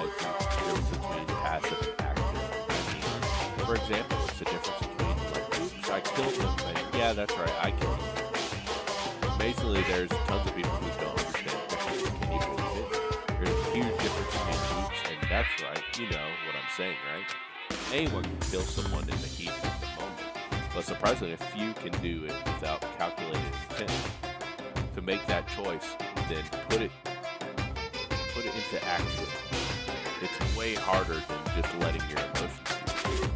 Okay. Difference between passive and active. For example, what's the difference between like, oops, I killed him, and yeah, that's right, I killed him. Basically, there's tons of people who don't understand the difference. Can you believe it? There's a huge difference between oops and that's right. You know what I'm saying, right? Anyone can kill someone in the heat of the moment, but surprisingly, few can do it without calculated intent. To make that choice, then put it into action. It's way harder than just letting your emotions speak.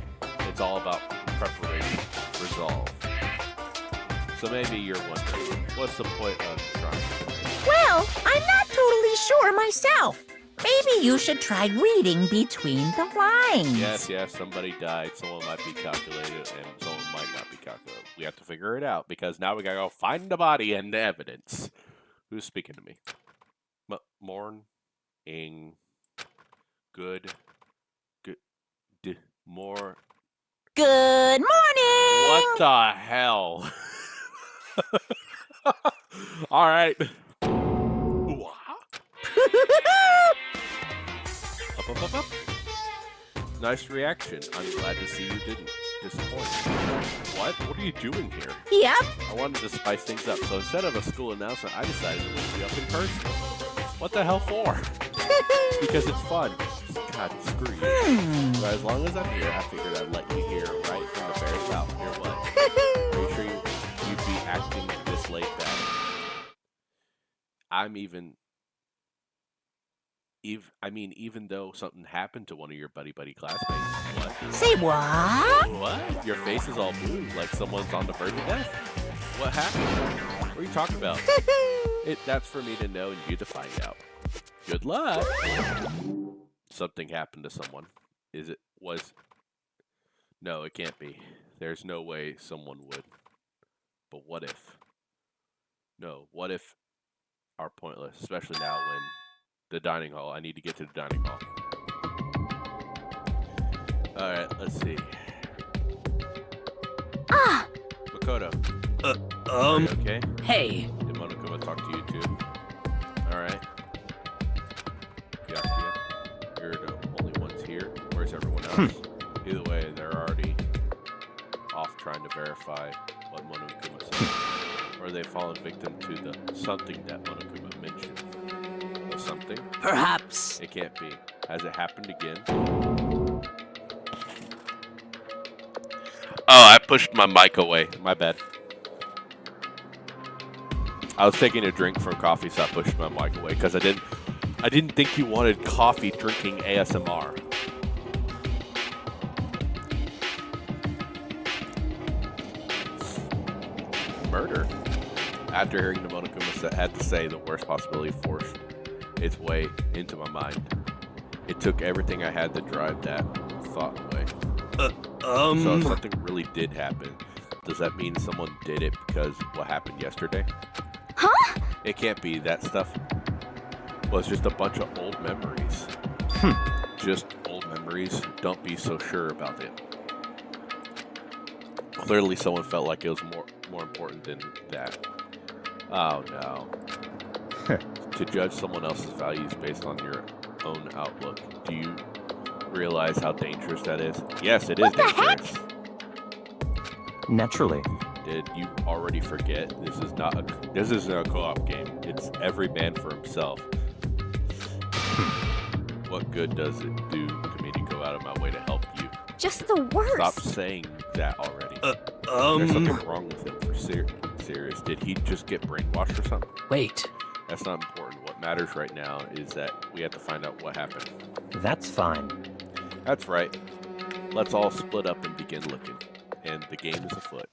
It's all about preparation, resolve. So maybe you're wondering, what's the point of trying to... Well, I'm not totally sure myself. Maybe you should try reading between the lines. Yes, somebody died. Someone might be calculated, and someone might not be calculated. We have to figure it out, because now we gotta go find the body and the evidence. Who's speaking to me? Morning. Good. More. Good morning! What the hell? All right. Up. Nice reaction. I'm glad to see you didn't disappoint. What? What are you doing here? Yep. I wanted to spice things up, so instead of a school announcement, I decided to look you up in person. What the hell for? Because it's fun. God, screw you. But as long as I'm here, I figured I'd let you hear right from the bear's mouth. Hear what? Are you sure you'd be acting this late back? Even though something happened to one of your buddy classmates. What? Say what? What? Your face is all blue, like someone's on the verge of death. What happened? What are you talking about? That's for me to know and you to find out. Good luck. Something happened to someone. No, it can't be. There's no way someone would. But what if? No, what if are pointless, especially now when the dining hall. I need to get to the dining hall. Alright, let's see. Ah! Makoto. Are you okay? Hey. Did Monokuma talk to you too? Alright. Byakuya. You're the only ones here. Where's everyone else? Either way, they're already off trying to verify what Monokuma said. Or they've fallen victim to the something that Monokuma mentioned. The something? Perhaps. It can't be. Has it happened again? Oh, I pushed my mic away. My bad. I was taking a drink from coffee, so I pushed my mic away because I didn't think you wanted coffee drinking ASMR. Murder. After hearing the Monokuma had to say, the worst possibility forced its way into my mind. It took everything I had to drive that thought away. So if something really did happen, does that mean someone did it because what happened yesterday? Huh? It can't be. That stuff was just a bunch of old memories. Just old memories. Don't be so sure about it. Clearly someone felt like it was more important than that. Oh no. To judge someone else's values based on your own outlook. Do you realize how dangerous that is? Yes, it is dangerous. Naturally. Did you already forget? This isn't a co-op game. It's every man for himself. What good does it do to me to go out of my way to help you? Just the worst. Stop saying that already. There's something wrong with him for serious. Did he just get brainwashed or something? Wait. That's not important. What matters right now is that we have to find out what happened. That's fine. That's right. Let's all split up and begin looking. And the game is afoot.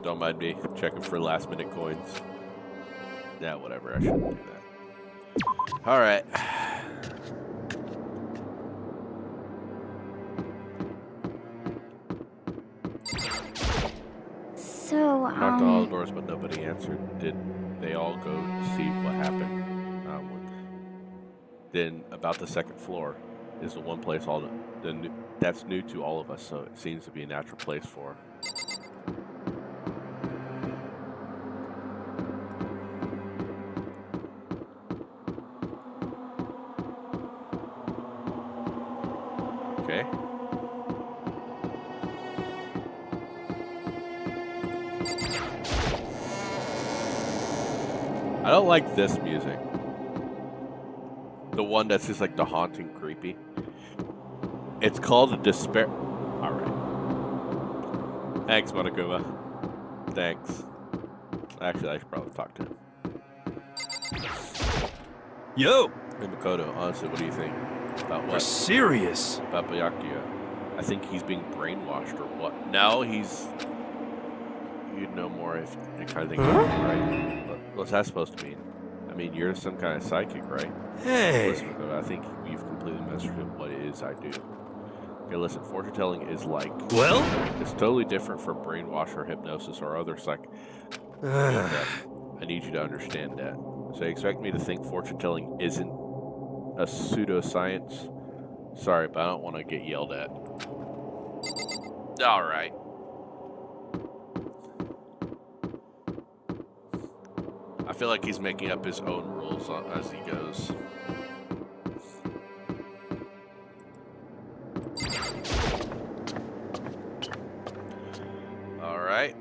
Don't mind me checking for last minute coins. Yeah, whatever. I shouldn't do that. Alright. So, Knocked on all the doors, but nobody answered. Did they all go to see what happened? Then about the second floor is the one place that's new to all of us, so it seems to be a natural place for her. Okay. I don't like this music. The one that's just like the haunting, creepy. It's called a despair. All right. Thanks, Monokuma. Thanks. Actually, I should probably talk to him. Yo, Hey, Makoto, honestly, what do you think about we're what? serious. About Byakuya? I think he's being brainwashed or what? No, he's. You'd know more if it kind of thing, right? What's that supposed to mean? I mean, you're some kind of psychic, right? Hey. Listen, I think you've completely misunderstood what it is I do. Okay, listen, fortune telling is like... Well? It's totally different from brainwash or hypnosis or other I need you to understand that. So you expect me to think fortune telling isn't a pseudoscience? Sorry, but I don't want to get yelled at. Alright. I feel like he's making up his own rules as he goes. All right.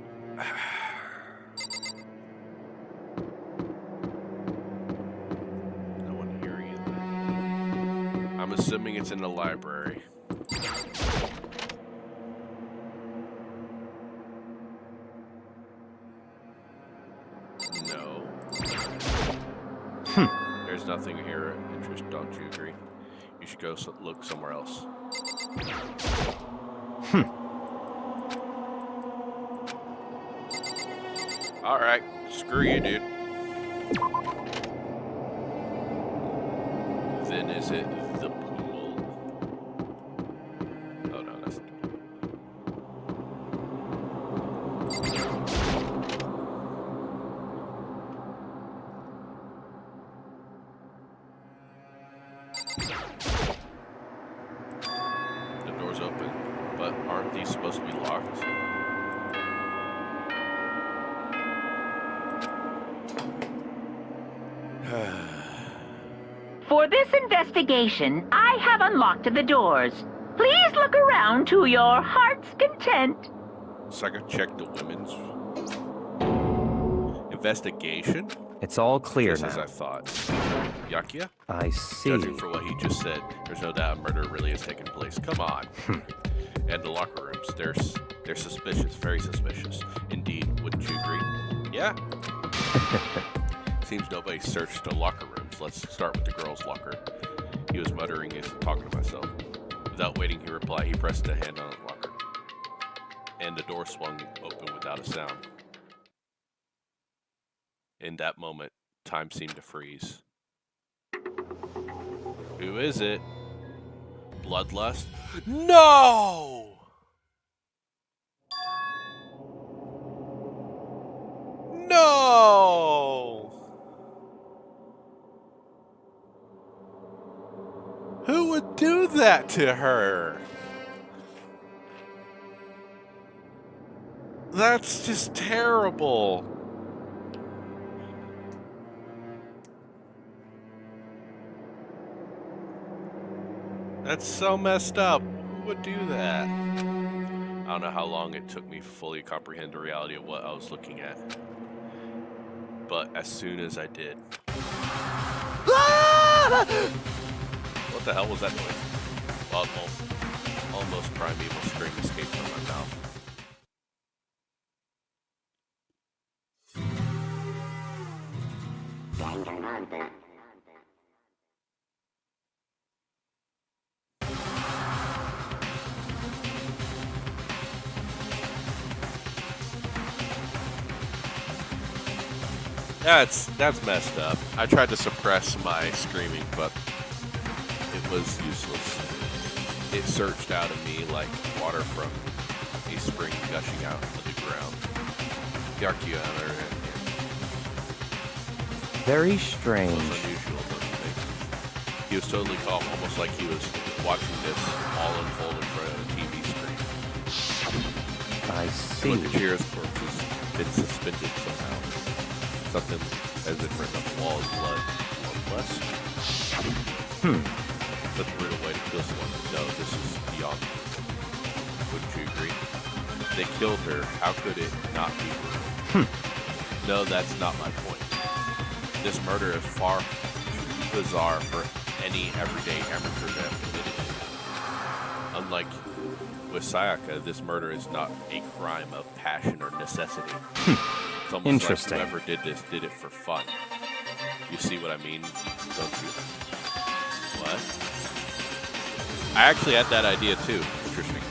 No one here either. I'm assuming it's in the library. No. There's nothing here of interest, don't you agree? You should go look somewhere else. Alright, screw you, dude. Then is it the pool? Oh no, that's... The door's open, but aren't these supposed to be locked? For this investigation, I have unlocked the doors. Please look around to your heart's content. So I can check the women's investigation? It's all clear Just as I now. thought. Byakuya? I see. Judging for what he just said, there's no doubt a murder really has taken place. Come on. And the locker rooms, they're suspicious, very suspicious. Indeed, wouldn't you agree? Yeah. Seems nobody searched the locker rooms. Let's start with the girls' locker. He was muttering and talking to myself. Without waiting to reply, he pressed a hand on the locker. And the door swung open without a sound. In that moment, time seemed to freeze. Who is it? Bloodlust? No! No! Who would do that to her? That's just terrible. That's so messed up. Who would do that? I don't know how long it took me to fully comprehend the reality of what I was looking at. But as soon as I did... What the hell was that noise? Almost primeval scream escaped from my mouth. That's messed up. I tried to suppress my screaming, but it was useless. It surged out of me like water from a spring gushing out of the ground. The archaea on her hand. Very strange. It was unusual, don't you think? He was totally calm, almost like he was watching this all unfold in front of a TV screen. I see. Look at Chihira's corpse has been suspended somehow. Something as if written on the wall is blood. Or less. Such a brutal way to kill someone. No, this is beyond brutal. Wouldn't you agree? They killed her. How could it not be brutal? No, that's not my point. This murder is far too bizarre for any everyday amateur to have committed it. Unlike with Sayaka, this murder is not a crime of passion or necessity. It's almost Interesting. like whoever did this did it for fun. You see what I mean, don't you? What? I actually had that idea too. Interesting.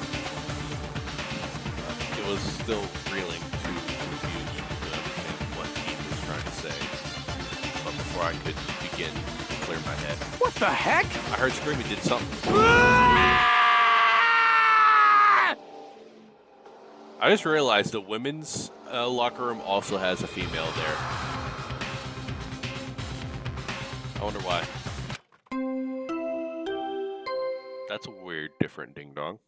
It was still reeling, too confused to understand what he was trying to say. But before I could begin to clear my head, What the heck? I heard Screamy did something. I just realized the women's locker room also has a female there. I wonder why. That's a weird, different ding-dong.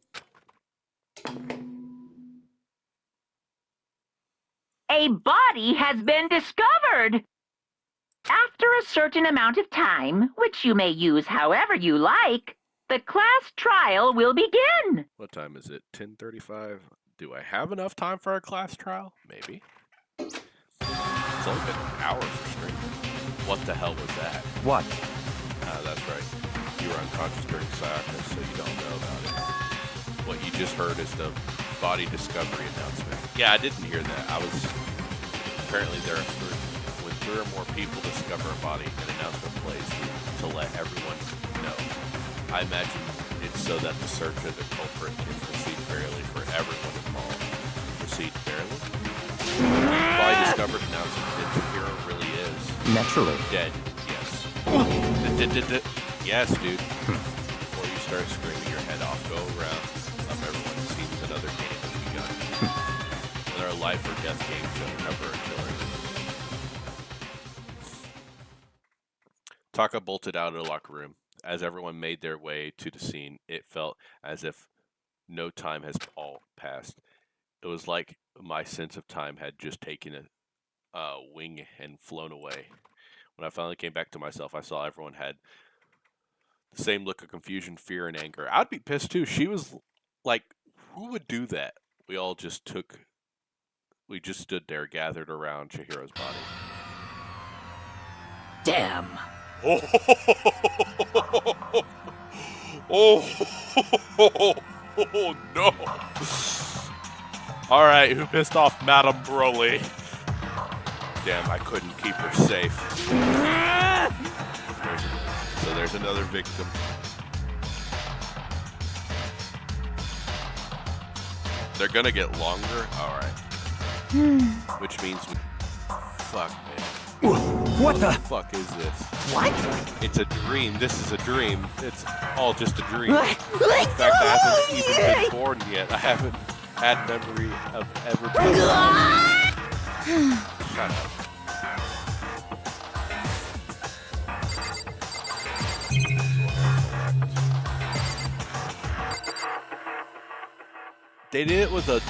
A body has been discovered. After a certain amount of time, which you may use however you like, the class trial will begin. What time is it? 10:35? Do I have enough time for a class trial? Maybe. It's only been an hour for stream. What the hell was that? What? That's right. You were unconscious during Sayaka, so you don't know about it. What you just heard is the body discovery announcement. Yeah, I didn't hear that. Apparently there are when 3 or more people discover a body, an announcement plays to let everyone know. I imagine it's so that the search of the culprit can proceed fairly for everyone involved. Proceed fairly? The body discovered announcement that Chihiro really is Naturally. dead. Yes. Yes, dude. Before you start screaming your head off, go around up everyone. It seems another game has begun. Whether a life or death game to uncover a killer. Taka bolted out of the locker room. As everyone made their way to the scene, it felt as if no time has all passed. It was like my sense of time had just taken a wing and flown away. When I finally came back to myself, I saw everyone had the same look of confusion, fear, and anger. I'd be pissed too. She was like, who would do that? We just stood there gathered around Chihiro's body. Damn. Oh no. Alright, who pissed off Madame Broly? Damn, I couldn't keep her safe. So there's another victim. They're gonna get longer? Alright. Which means fuck, man. What the? fuck is this? What? It's a dream. This is a dream. It's all just a dream. Let In fact, I haven't even been born yet. I haven't had memory of ever being born. Shut up. They did it with a...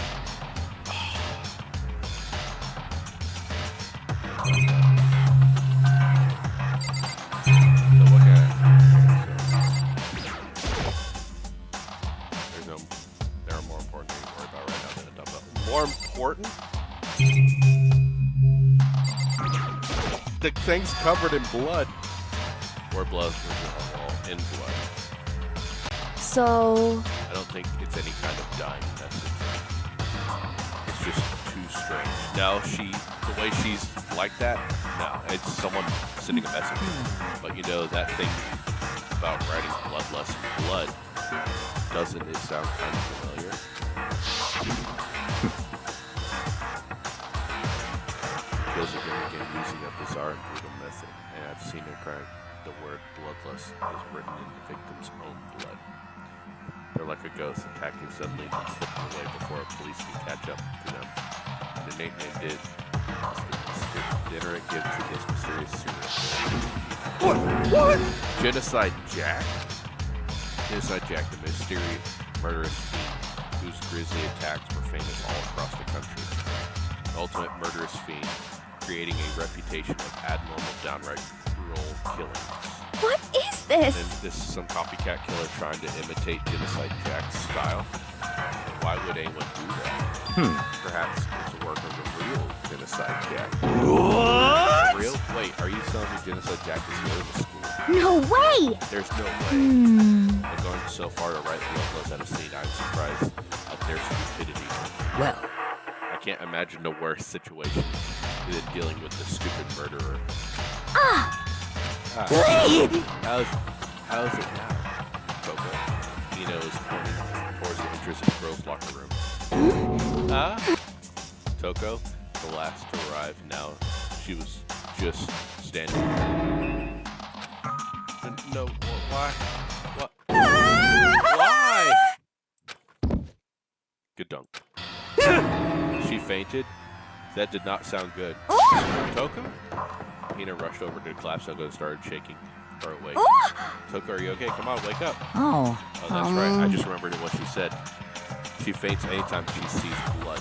There are more important things to worry about right now than a dumbbell. More important? The thing's covered in blood. Or blood in blood. So, I don't think it's any kind of dying message. It's just too strange. No, the way she's like that, no, it's someone sending a message. But you know, that thing about writing bloodlust in blood, doesn't it sound kind of familiar? Kills again using a bizarre and brutal method, and I've seen her cry. The word bloodlust is written in the victim's own blood. They're like a ghost attacking suddenly and slipping away before police can catch up to them. The nickname did dinner it gives to this mysterious serial killer. What? Genocide Jack? Genocide Jack, the mysterious murderous fiend whose grisly attacks were famous all across the country. The ultimate murderous fiend, creating a reputation of abnormal, downright cruel killings. what is this? And this is some copycat killer trying to imitate Genocide Jack's style. Why would anyone do that? Perhaps it's the work of the real Genocide Jack. What? Real? Wait, are you telling me Genocide Jack is here in the school? No way! There's no way. I'm going so far to write bloodlust at a scene, I'm surprised at their stupidity. Well, I can't imagine a worse situation than dealing with the stupid murderer. How's it now? Coco. Eno is pointing towards the entrance of the girls' locker room. Toko, the last to arrive now. She was just standing there. No, why? What? Why? Good dunk. She fainted? That did not sound good. Toko? Ina rushed over to the collapse Toko and started shaking her awake. Toko, are you okay? Come on, wake up. oh, Oh, that's right. I just remembered what she said. She faints anytime she sees blood.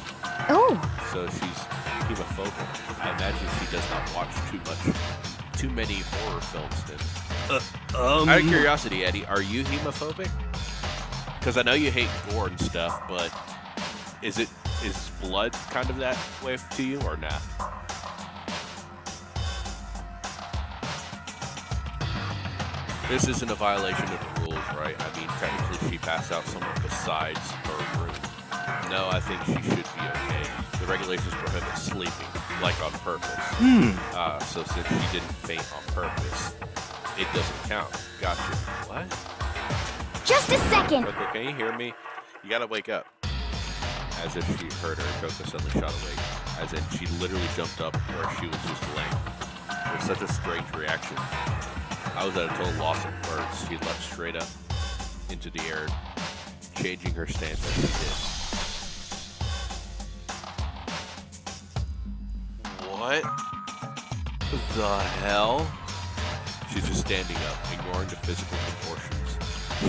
Oh, So she's hemophobic. I imagine she does not watch too many horror films then. Out of curiosity, Eddie, are you hemophobic? Because I know you hate gore and stuff, but is blood kind of that way to you or not? This isn't a violation of the rules, right? I mean, technically she passed out somewhere besides her room. No, I think she should be okay. The regulations prohibit sleeping, like on purpose. So since she didn't faint on purpose, it doesn't count. Gotcha. What? just a second. Coco, can you hear me? You gotta wake up. As if she heard her, Coco suddenly shot awake. As in, she literally jumped up where she was just laying. It was such a strange reaction. I was at a total loss of words. She leapt straight up into the air, changing her stance as she did. What the hell? She's just standing up, ignoring the physical contortions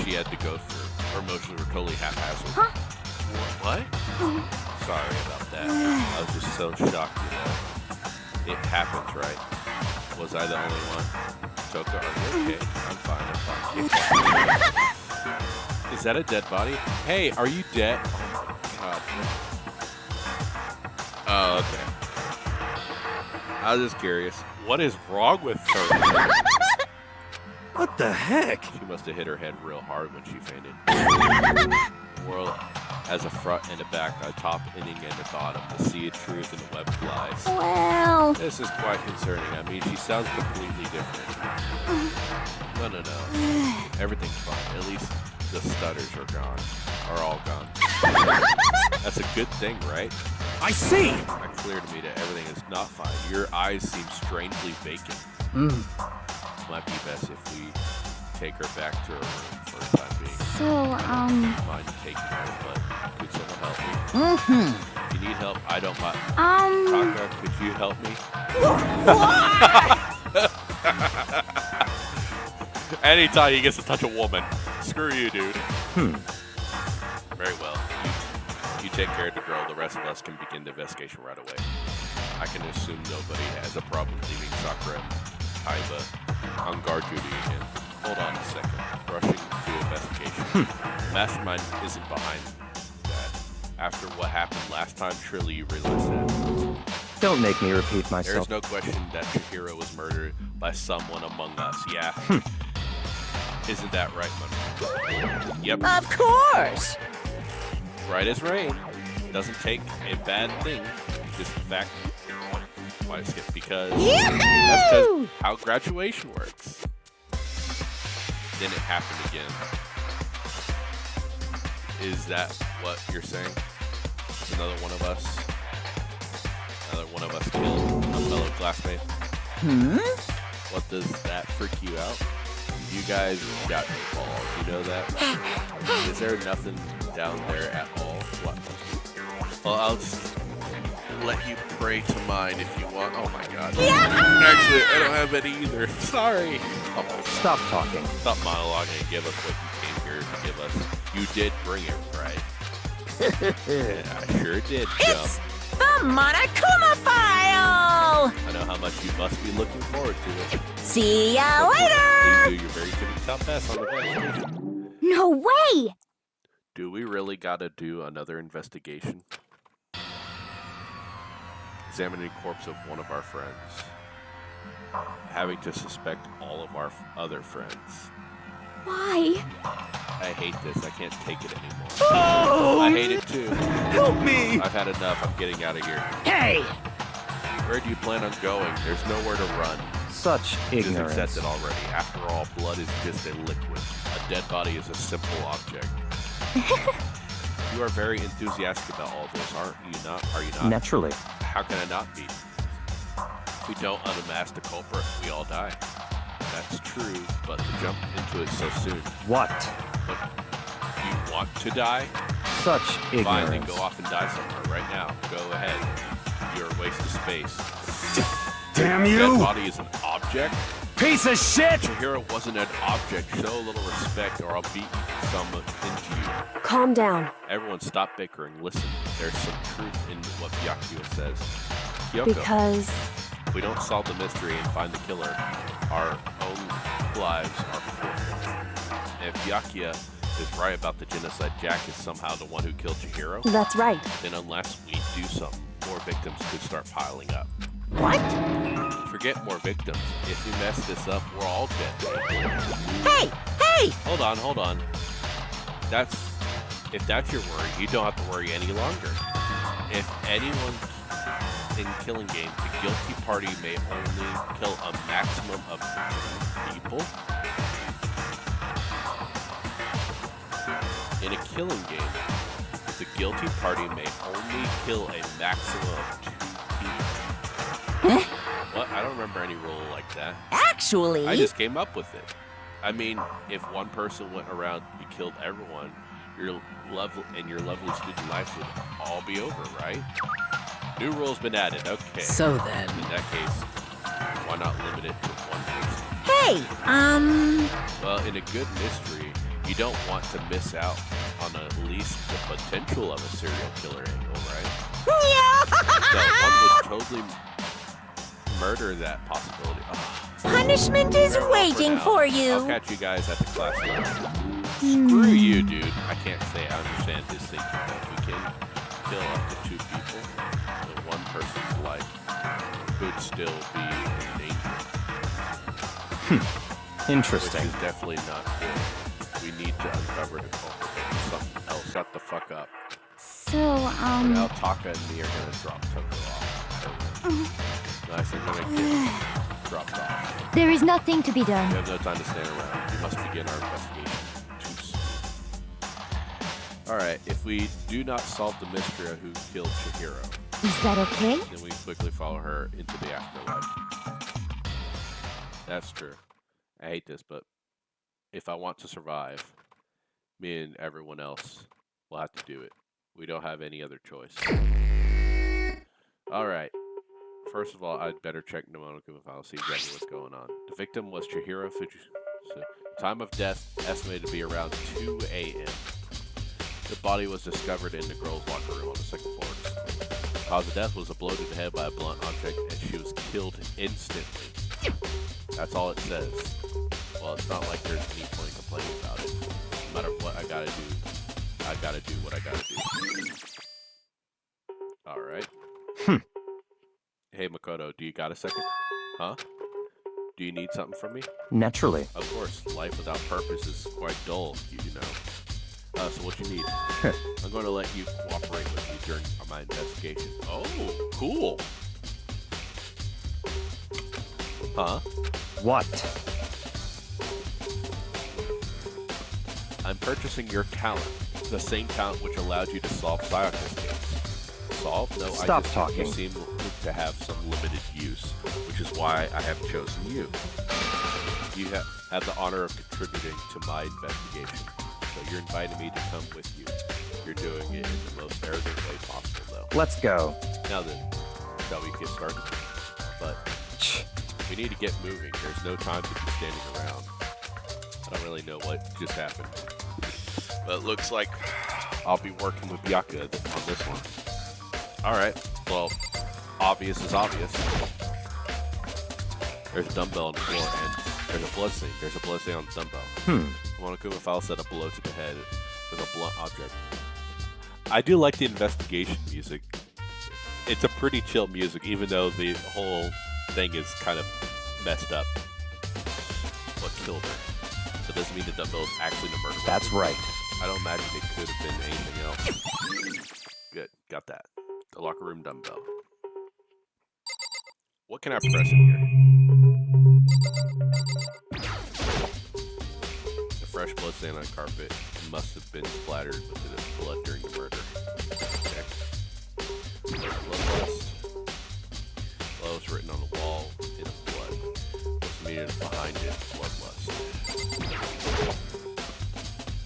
she had to go through. Her emotions were totally haphazard. What? Sorry about that. I was just so shocked, you know. It happens, right? Was I the only one? Toko, are you okay? I'm fine. Is that a dead body? Hey, are you dead? Oh my god. Oh, okay. I was just curious. What is wrong with her? What the heck? She must have hit her head real hard when she fainted. The world has a front and a back, a top ending and a bottom. The sea of truth and the web flies. Well, This is quite concerning. I mean, she sounds completely different. No. Everything's fine. At least the stutters are all gone. That's a good thing, right? I see! My clear to me that everything is not fine. Your eyes seem strangely vacant. Might be best if we take her back to her room for the time being. So, Mind taking her, but could someone help me? Mm-hmm. If you need help, I don't mind. Taka, could you help me? Anytime he gets to touch a woman. Screw you, dude. Very well. You take care of the girl. The rest of us can begin the investigation right away. I can assume nobody has a problem leaving Sakura and Kaiba on guard duty again. Hold on a second. Rushing to investigation. Mastermind isn't behind that. After what happened last time, surely you realize that. Don't make me repeat myself. There's no question that Chihiro was murdered by someone among us. Yeah. Isn't that right, Mono? Yep. Of course. Right as rain. Doesn't take a bad thing. Just the fact. Why skip? Because that's because how graduation works. Then it happened again. Is that what you're saying? It's another one of us. Another one of us killed a fellow classmate. What does that freak you out? You guys got no balls. You know that? Is there nothing down there at all? What? Well, I'll just let you pray to mine if you want. Oh my god. Actually, I don't have any either. Sorry. Oh, Stop talking. stop monologuing and give us what you came here to give us. You did bring it, right? Yeah, I sure did, Jump. It's the Monokuma File! I know how much you must be looking forward to it. See ya Please later! do your very good top best on the investigation. no way! Do we really gotta do another investigation? Examining corpse of one of our friends. Having to suspect all of our other friends. Why? I hate this. I can't take it anymore. I hate it too. Help me! I've had enough. I'm getting out of here. Hey! Where do you plan on going? There's nowhere to run. Such It is ignorance. accepted already. After all, blood is just a liquid. A dead body is a simple object. You are very enthusiastic about all this, aren't you not? Are you not? Naturally. How can I not be? If we don't unmask the culprit, we all die. That's true, but to jump into it so soon. What? But you want to die? Such Fine, then ignorance. go off and die somewhere right now. Go ahead. You're a waste of space. Damn Dead you! body is an object? Piece of shit! Chihiro wasn't an object. Show a little respect or I'll beat some into you. Calm down. Everyone stop bickering. Listen, there's some truth in what Byakuya says. Kyoko, Because if we don't solve the mystery and find the killer, our own lives are forfeit. If Byakuya is right about the genocide, Jack is somehow the one who killed Chihiro, that's right. then unless we do something, more victims could start piling up. What? Forget more victims. If we mess this up, we're all dead. Hey! Hey! Hold on. If that's your worry, you don't have to worry any longer. If anyone in Killing Game, the guilty party may only kill a maximum of 2 people. In a Killing Game, the guilty party may only kill a maximum of 2 people. What? I don't remember any rule like that. Actually, I just came up with it. I mean, if one person went around and killed everyone, your lovely student life would all be over, right? New rule's been added. Okay. So then. In that case, why not limit it to one person? Hey, Well, in a good mystery, you don't want to miss out on at least the potential of a serial killer angle, right? So one would totally murder that possibility. Ugh. punishment is Farewell waiting now. for I'll you. catch you guys at the class round. Screw you, dude. I can't say I understand his thinking, but if we can kill up to 2 people, then one person's life could still be in danger. Which Interesting. is definitely not good. We need to uncover the culprit. Something else. Shut the fuck up. So, Now Taka and me are gonna drop Toko off. Nice, I'm gonna get dropped off. there is nothing to be We done. have no time to stand around. We must begin our investigation too soon. Alright, if we do not solve the mystery of who killed Chihiro, Is that okay? Then we quickly follow her into the afterlife. That's true. I hate this, but if I want to survive, me and everyone else will have to do it. We don't have any other choice. Alright. First of all, I'd better check Monokuma file, see exactly what's going on. The victim was Chihiro Fujitsu. Time of death estimated to be around 2 a.m. The body was discovered in the girls' locker room on the second floor. The cause of death was a blow to the head by a blunt object, and she was killed instantly. That's all it says. Well, it's not like there's any point in complaining about it. No matter what I gotta do what I gotta do. Alright. Hey, Makoto, do you got a second? Huh? Do you need something from me? Naturally. Of course, life without purpose is quite dull, you know. So what you need? I'm going to let you cooperate with me during my investigation. Oh, cool. Huh? What? I'm purchasing your talent. The same talent which allowed you to solve scientist games. Solve? No, Stop I just talking. You seem to have some limited use, which is why I have chosen you. You have the honor of contributing to my investigation. So you're inviting me to come with you. You're doing it in the most arrogant way possible, though. Let's go. Now then, shall we get started? But we need to get moving. There's no time to be standing around. I don't really know what just happened. But it looks like I'll be working with Byakuya on this one. Alright, well, obvious is obvious. There's a dumbbell on the floor, and there's a blood stain. There's a blood stain on the dumbbell. Monokuma Fowl said a blow to the head with a blunt object. I do like the investigation music. It's a pretty chill music, even though the whole thing is kind of messed up. What killed her? So does it mean the dumbbell is actually the murder weapon? That's right. I don't imagine it could have been anything else. Good, got that. The locker room dumbbell. What can I press in here? The fresh blood stain on the carpet must have been splattered with the blood during the murder. Okay. Bloodlust. Blood was written on the wall in blood. What's needed behind it? Bloodlust.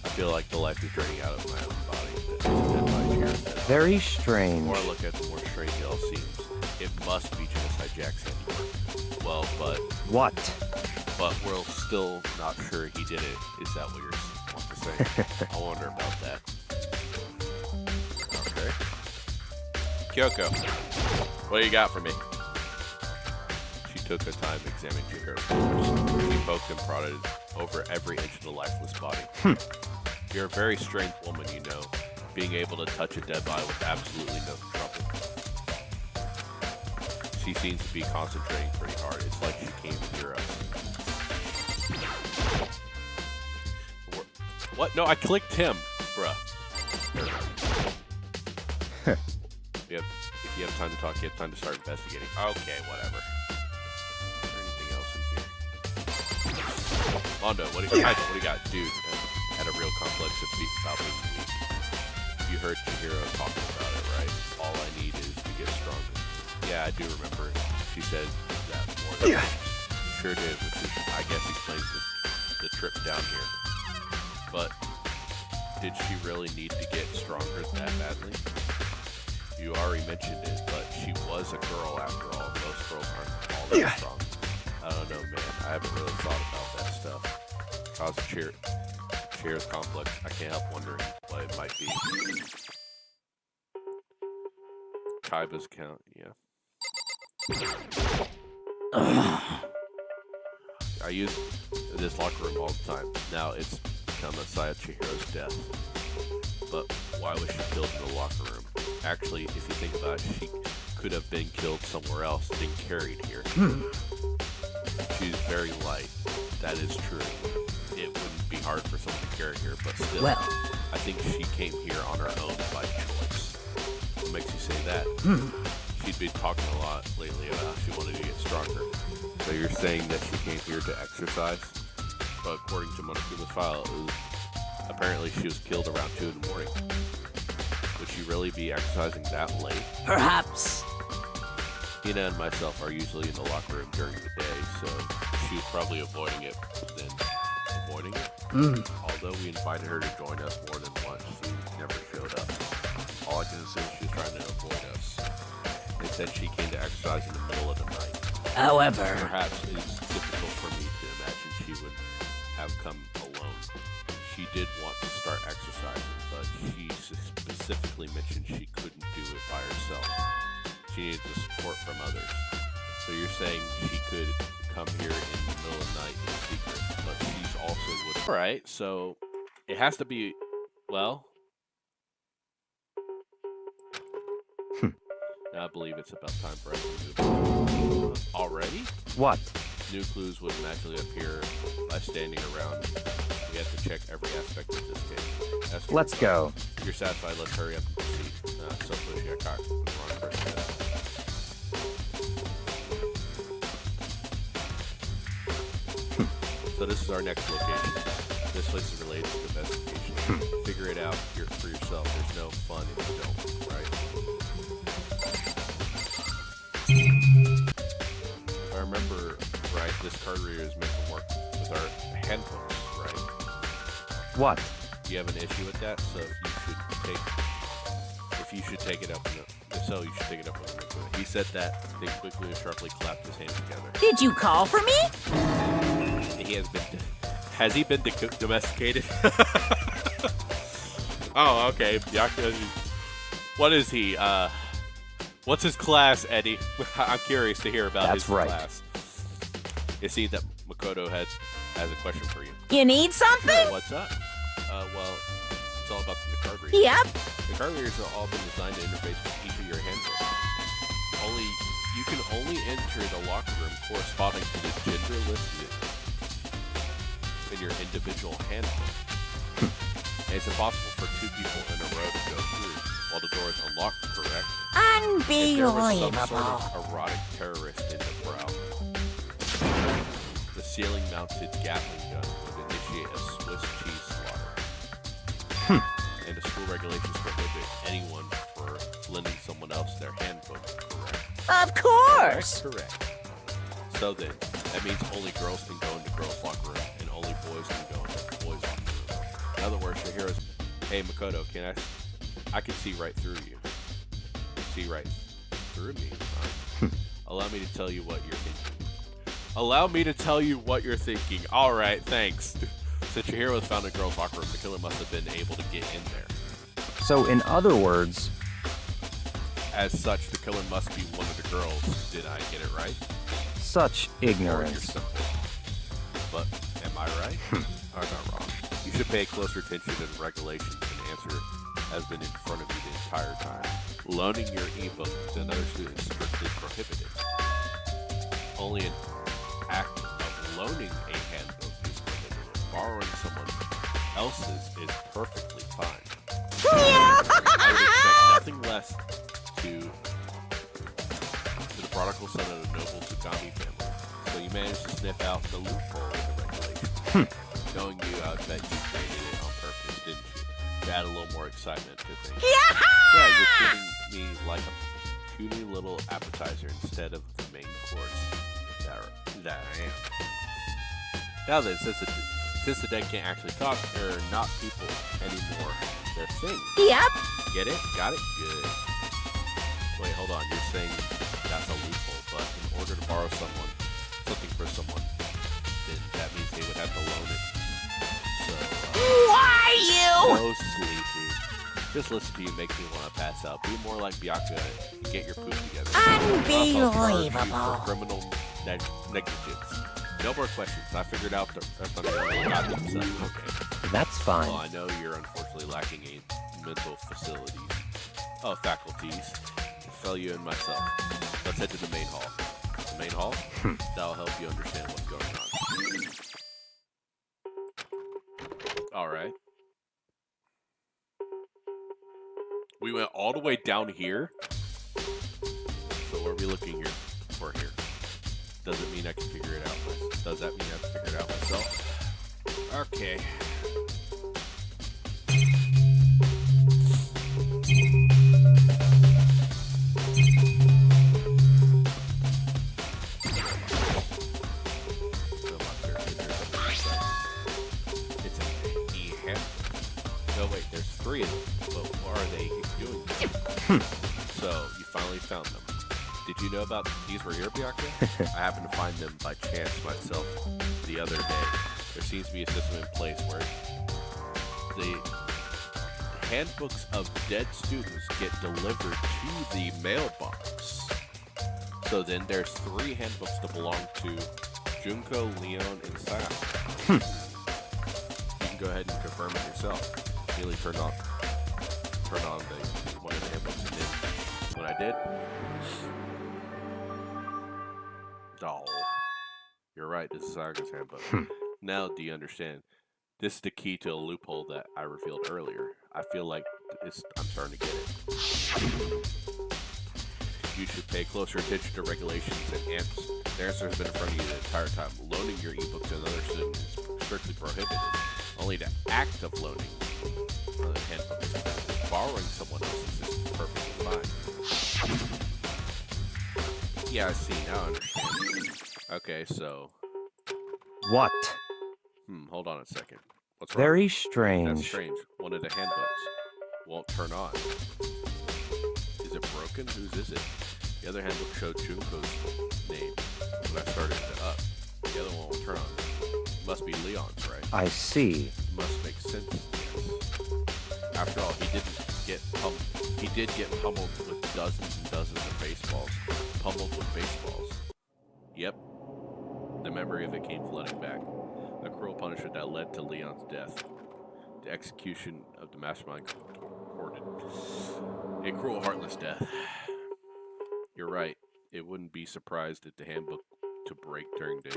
I feel like the life is draining out of my own body. Very strange. The more I look at it, the more strange it all seems. It must be Genocide Jack's handiwork. Well, What? but we're still not sure he did it. Is that what you want to say? I wonder about that. Okay. Kyoko, what do you got for me? She took the time examining Chihiro's fingers. She poked and prodded over every inch of the lifeless body. You're a very strange woman, you know. Being able to touch a dead body with absolutely no trouble. She seems to be concentrating pretty hard. It's like she came to hear us. What? No, I clicked him, bruh. If you have time to talk, you have time to start investigating. Okay, whatever. Is there anything else in here? Mondo, what do you got? Dude, had a real complex about being weak. You heard Chihiro talking about it, right? All I need is to get stronger. Yeah, I do remember. She said that more than once. Sure did, which is, I guess, explains the trip down here. But did she really need to get stronger that badly? You already mentioned it, but she was a girl after all. Most girls aren't all that strong. I don't know, man. I haven't really thought about that stuff. Cause of Chihiro's complex, I can't help wondering what it might be. Kaiba's count, yeah. I use this locker room all the time. Now it's become a side of Chihiro's death. But why was she killed in the locker room? Actually, if you think about it, she could have been killed somewhere else than carried here. She's very light. That is true. It wouldn't be hard for someone to carry her, but still, Well. I think she came here on her own by choice. What makes you say that? She'd been talking a lot lately about how she wanted to get stronger. So you're saying that she came here to exercise? But according to Monokuma's file, apparently she was killed around 2 in the morning. Would she really be exercising that late? Perhaps. Hina and myself are usually in the locker room during the day, so she was probably avoiding it than avoiding it. Although we invited her to join us more than once, she never showed up. All I can assume she was trying to avoid us. Instead, she came to exercise in the middle of the night. However, Perhaps it is difficult for me to imagine she would have come alone. She did want to start exercising, but she specifically mentioned she couldn't do it by herself. She needed the support from others. So you're saying she could come here in the middle of the night in secret, but she's also with. Alright, so it has to be, well. Now I believe it's about time for us to move. Already? What? New clues would naturally appear by standing around. We have to check every aspect of this case. That's what Let's we're go. done. You're satisfied, let's hurry up and proceed. So pushy, I caught the wrong person. So this is our next location. This place is related to investigation. Figure it out for yourself. There's no fun if you don't, right? If I remember right, this card reader is meant to work with our handbooks, right? What? Do you have an issue with that? So if you should take it up, if so, you should take it up with him. He said that. They quickly and sharply clapped his hands together. did you call for me? Has he been domesticated? Oh, okay. What is he? What's his class, Eddie? I'm curious to hear about That's his right. class. It seems that Makoto has a question for you. You need something? Sure, what's up? Well, it's all about the card reader. Yep. The card readers have all been designed to interface with each of your handbooks. You can only enter the locker room corresponding to the gender listed in your individual handbook. And it's impossible for two people in a row to go through while the door is unlocked, correct? If there was some sort Unbelievable. of erotic terrorist in the brow, the ceiling-mounted Gatling gun would initiate a Swiss cheese slaughter. And the school regulations prohibit anyone for lending someone else their handbook, correct? Of course. Correct. So then, that means only girls can go into girls' locker room, and only boys can go into boys' locker room. In other words, your heroes, hey Makoto, I can see right through you. See right through me. Allow me to tell you what you're thinking. Allow me to tell you what you're thinking. All right, thanks. Since your hero was found in a girls' locker room, the killer must have been able to get in there. So, in other words, As such, the killer must be one of the girls. Did I get it right? such Or you're ignorance. simple. But am I right? Or not wrong? You should pay closer attention to the regulations. An answer has been in front of you the entire time. Loaning your ebook to another student is strictly prohibited. Only an act of loaning a handbook is prohibited. Borrowing someone else's is perfectly fine. I would expect nothing less to the prodigal son of the noble Tsugami family. So you managed to sniff out the loophole in the regulation. Knowing you, I would bet you created it on purpose, didn't you? To add a little more excitement to things. Yeah, you're treating me like a puny little appetizer instead of the main course that I am. Now then, since the dead can't actually talk, they're not people anymore. They're things. Yep. Get it? Got it? Good. Wait, hold on. You're saying that's a loophole, but in order to borrow something for someone, then that means they would have to loan it. So, Why you? so sleepy. Just listen to you makes me want to pass out. Be more like Byakuya and get your poop together. Unbelievable. For criminal negligence. No more questions. I figured out the rest of the got themselves. Okay. That's fine. Well, I know you're unfortunately lacking in mental faculties. Failure and myself. Let's head to the main hall. The main hall? That'll help you understand what's going on. Alright. We went all the way down here. So what are we looking here for here? Doesn't mean I can figure it out. Does that mean I have to figure it out myself? Okay. So, you finally found them. Did you know about these were here, Bianca? I happened to find them by chance myself the other day. There seems to be a system in place where the handbooks of dead students get delivered to the mailbox. So then there's 3 handbooks that belong to Junko, Leon, and Sam. You can go ahead and confirm it yourself. Immediately turn on one of the handbooks, and then when I did, oh, you're right. This is Saga's handbook. Now, do you understand? This is the key to a loophole that I revealed earlier. I feel like I'm starting to get it. You should pay closer attention to regulations and amps. The answer has been in front of you the entire time. Loaning your ebook to another student is strictly prohibited. Only the act of loaning the handbook is prohibited. Borrowing someone else's is perfectly fine. Yeah, I see. Now I understand. Okay, so... What? Hold on a second. What's wrong? Very That's strange. strange. One of the handbooks won't turn on. Is it broken? Whose is it? The other handbook showed Junko's name when I started it up. The other one won't turn on. Must be Leon's, right? I see. Must make sense, yes. After all, he did get pummeled with dozens and dozens of baseballs. Pummeled with baseballs. Yep. The memory of it came flooding back. The cruel punishment that led to Leon's death. The execution of the mastermind recorded. A cruel, heartless death. You're right. It wouldn't be surprised at the handbook to break during the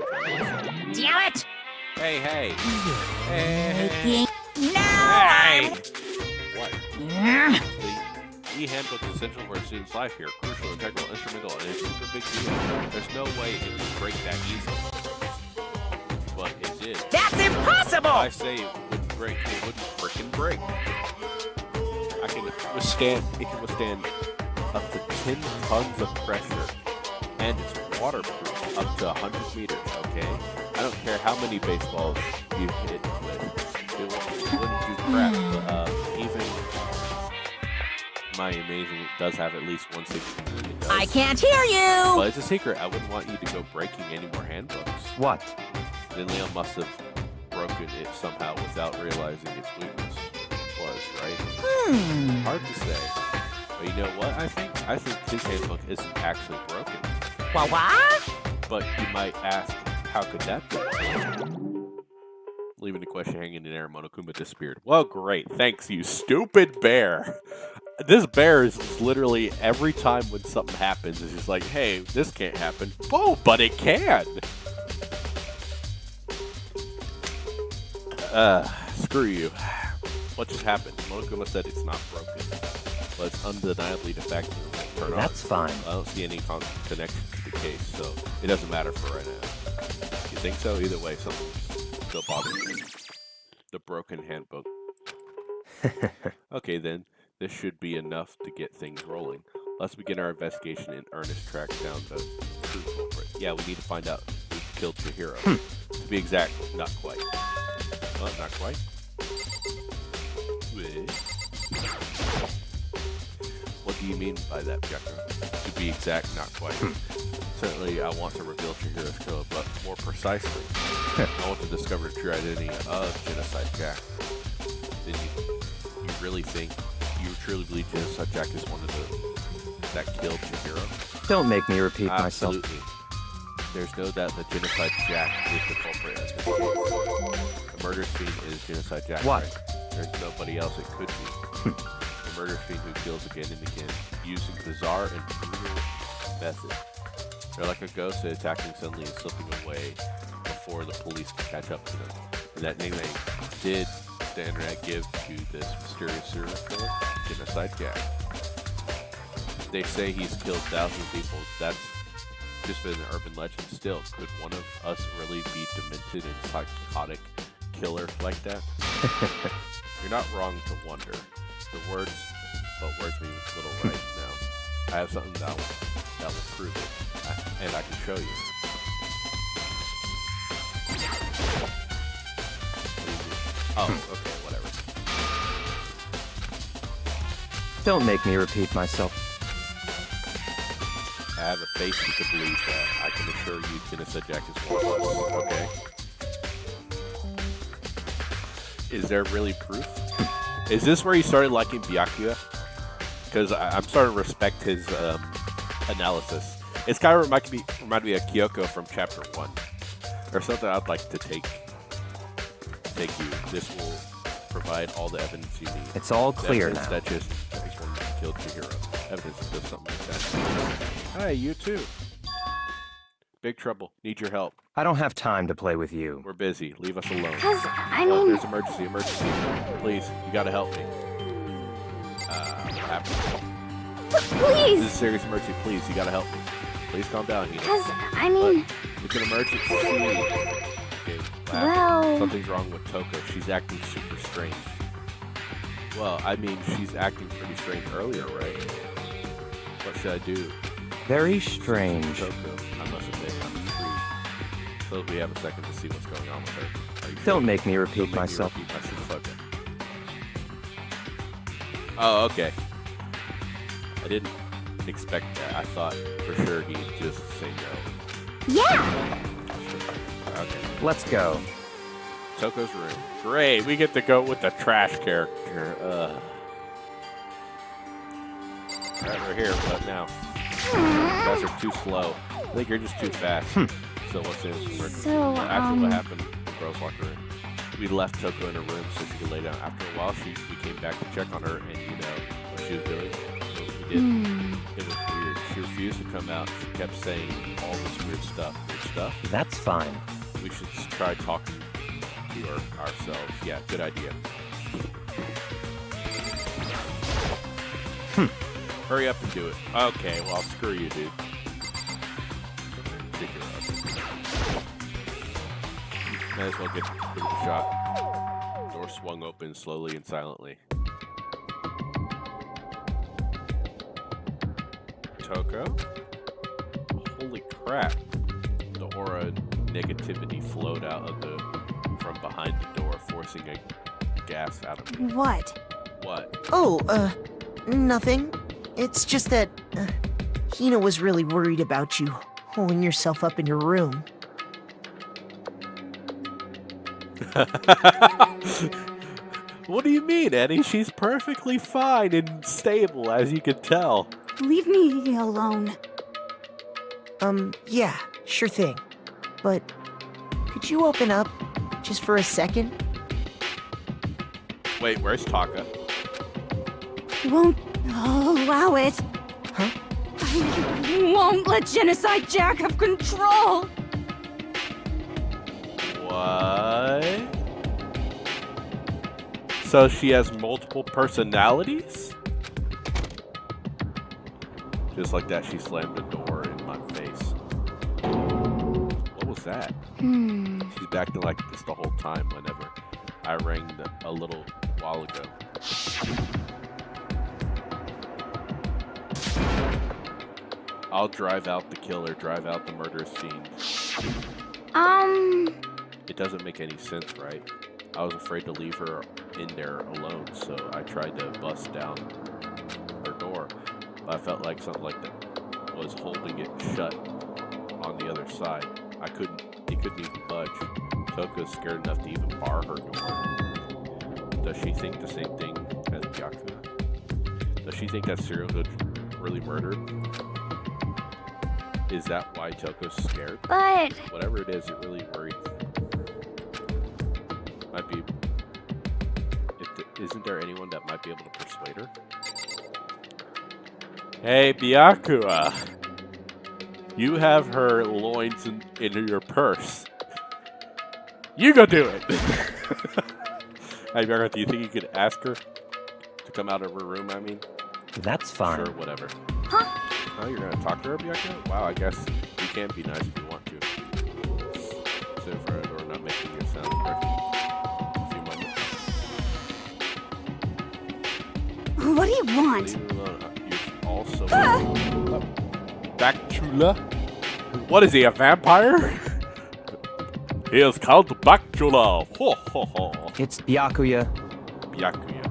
Damn it! Hey, hey! Now What? I'm... The e-handbook is essential for a student's life here. Crucial, integral, instrumental, and it's a super big deal. There's no way it would break that easily. But it did. That's impossible! I say it wouldn't break. It wouldn't frickin' break. It can withstand up to 10 tons of pressure. And it's waterproof up to 100 meters, okay? I don't care how many baseballs you hit with. It wouldn't do crap. But, even my amazing it does have at least 160. It does. I can't hear you! But it's a secret. I wouldn't want you to go breaking any more handbooks. What? Then Leon must have broken it somehow without realizing its weakness was, right? Hard to say. But you know what I think? I think his handbook isn't actually broken. What? But you might ask, how could that be? Leaving the question hanging in the air, Monokuma disappeared. Well, great. Thanks, you stupid bear. This bear is literally every time when something happens, it's just like, hey, this can't happen. Oh, but it can. Screw you. What just happened? Monokuma said it's not broken. But it's undeniably defective. Turn on. That's fine. I don't see any connection to the case, so it doesn't matter for right now. You think so? Either way, something's still bothering me. The broken handbook. Okay, then. This should be enough to get things rolling. Let's begin our investigation in earnest, track down the true culprit. Yeah, we need to find out who killed Chihiro. To be exact, not quite. Not quite. What do you mean by that, Jekka? To be exact, not quite. Certainly, I want to reveal Chihiro's killer, but more precisely, I want to discover the true identity of Genocide Jack. Did you really think, you truly believe Genocide Jack is one of that killed Chihiro? Don't make me repeat myself. Absolutely. There's no doubt that Genocide Jack is the culprit in this case. The murder fiend is Genocide Jack. What? Right? There's nobody else it could be. The murder fiend who kills again and again, using bizarre and brutal methods. They're like a ghost that attacking suddenly and slipping away before the police can catch up to them. And that nickname did the internet give to this mysterious serial killer, Genocide Jack. They say he's killed thousands of people. That's just been an urban legend. Still, could one of us really be demented and psychotic killer like that? You're not wrong to wonder. Words mean little right now. I have something that will prove it, and I can show you. Oh, okay, whatever. Don't make me repeat myself. I have a face to believe that. I can assure you Genesect Jack is one of us. Okay. Is there really proof? Is this where he started liking Byakuya? Because I'm starting to respect his analysis. It's kind of reminded me of Kyoko from Chapter 1. Or something I'd like to take you. This will provide all the evidence you need. It's all clear evidence now. That just this one killed Chihiro. Evidence that does something like that. Hey, you too. Big trouble. Need your help. I don't have time to play with you. We're busy. Leave us alone. Cause, I Oh, mean, there's emergency. Please, you gotta help me. What happened? This is a please. serious emergency. Please, you gotta help me. Please calm down, Hina. Cause, I mean, It's an emergency. Okay, what happened? well, Something's wrong with Toko. She's acting super strange. Well, I mean, she's acting pretty strange earlier, right? What should I do? Very strange. Toko, I must admit, I'm intrigued. Suppose we have a second to see what's going on with her. Are you sure? Don't make me Don't repeat make me myself. repeat myself. Okay. Oh, okay. I didn't expect that. I thought for sure he'd just say no. yeah. Okay. Let's go. Toko's room. Great, we get to go with the trash character. Right, we're here. What now? You guys are too slow. I think you're just too fast. So what's in? So, Actually, what happened in Girls Locker Room? We left Toko in her room so she could lay down. After a while, we came back to check on her, and you know what she was doing? What we did? It was weird. She refused to come out. She kept saying all this weird stuff. That's fine. We should try talking to her ourselves. Yeah, good idea. Hurry up and do it. Okay, well, screw you, dude. Might as well give it a shot. Door swung open slowly and silently. Toko? Holy crap. The aura negativity flowed out of from behind the door, forcing a gas out of me. What? What? Oh, nothing. It's just that, Hina was really worried about you holding yourself up in your room. What do you mean, Eddie? She's perfectly fine and stable, as you can tell. Leave me alone. Yeah, sure thing. But, could you open up, just for a second? Wait, where's Taka? Won't allow it. Huh? I won't let Genocide Jack have control. What? So she has multiple personalities? Just like that, she slammed the door in my face. What was that? She's been acting like this the whole time whenever I rang a little while ago. I'll drive out the killer, drive out the murder scene. It doesn't make any sense, right? I was afraid to leave her in there alone, so I tried to bust down her door. But I felt like something like that was holding it shut on the other side. It couldn't even budge. Toko's scared enough to even bar her door. Does she think the same thing as Byakuya? Does she think that serial killer really murdered? Is that why Toko's scared? But Whatever it is, it really worried. Might be. Isn't there anyone that might be able to persuade her? Hey, Byakuya! You have her loins in your purse. You go do it! Hey, Byakuya, do you think you could ask her to come out of her room, I mean? That's fine. Sure, whatever. Huh? Oh, you're gonna talk to her, Byakuya? Wow, I guess you can be nice if you want to. Sit in front of the door, not making your sound correct. A few moments. What do you want? Leave me alone. You're also Bactula? What is he, a vampire? He is Count Bactula. Ho ho ho. It's Byakuya. Byakuya.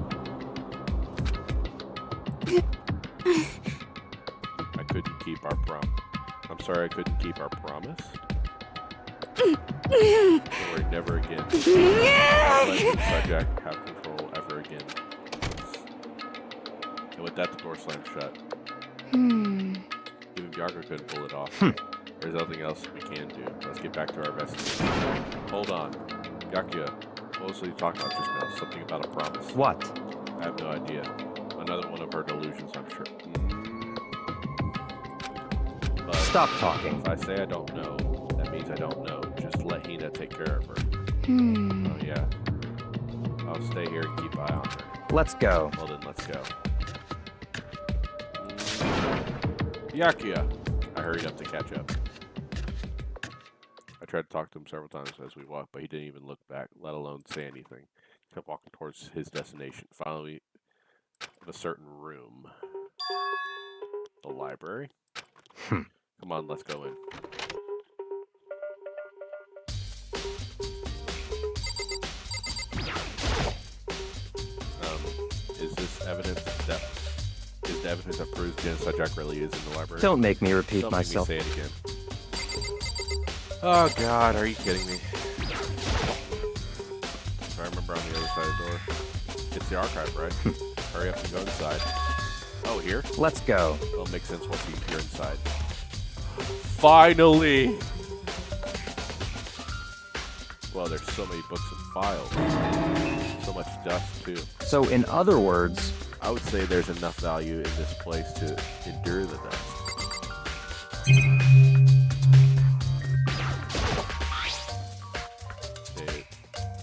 keep our promise. I'm sorry I couldn't keep our promise. Don't worry, never again. Let the subject have control ever again. And with that, the door slammed shut. Even Bjarka couldn't pull it off. There's nothing else we can do. Let's get back to our investigation. Hold on. Bjarka, what was he talking about just now? Something about a promise. What? I have no idea. Another one of her delusions, I'm sure. But Stop talking. if I say I don't know, that means I don't know. Just let Hina take care of her. Oh, yeah. I'll stay here and keep eye on her. Let's go. Well, then, let's go. Bjarka! I hurried up to catch up. I tried to talk to him several times as we walked, but he didn't even look back, let alone say anything. He kept walking towards his destination. Finally, in a certain room. The library? Come on, let's go in. Is this evidence that is the evidence that proves Genocide Jack really is in the library? Don't make me repeat Don't myself. make me say it again. Oh God, are you kidding me? If I remember on the other side of the door. It's the archive, right? Hurry up and go inside. Oh, here? Let's go. It'll make sense once you're inside. Finally! Well, there's so many books and files. So much dust, too. So, in other words, I would say there's enough value in this place to endure the dust.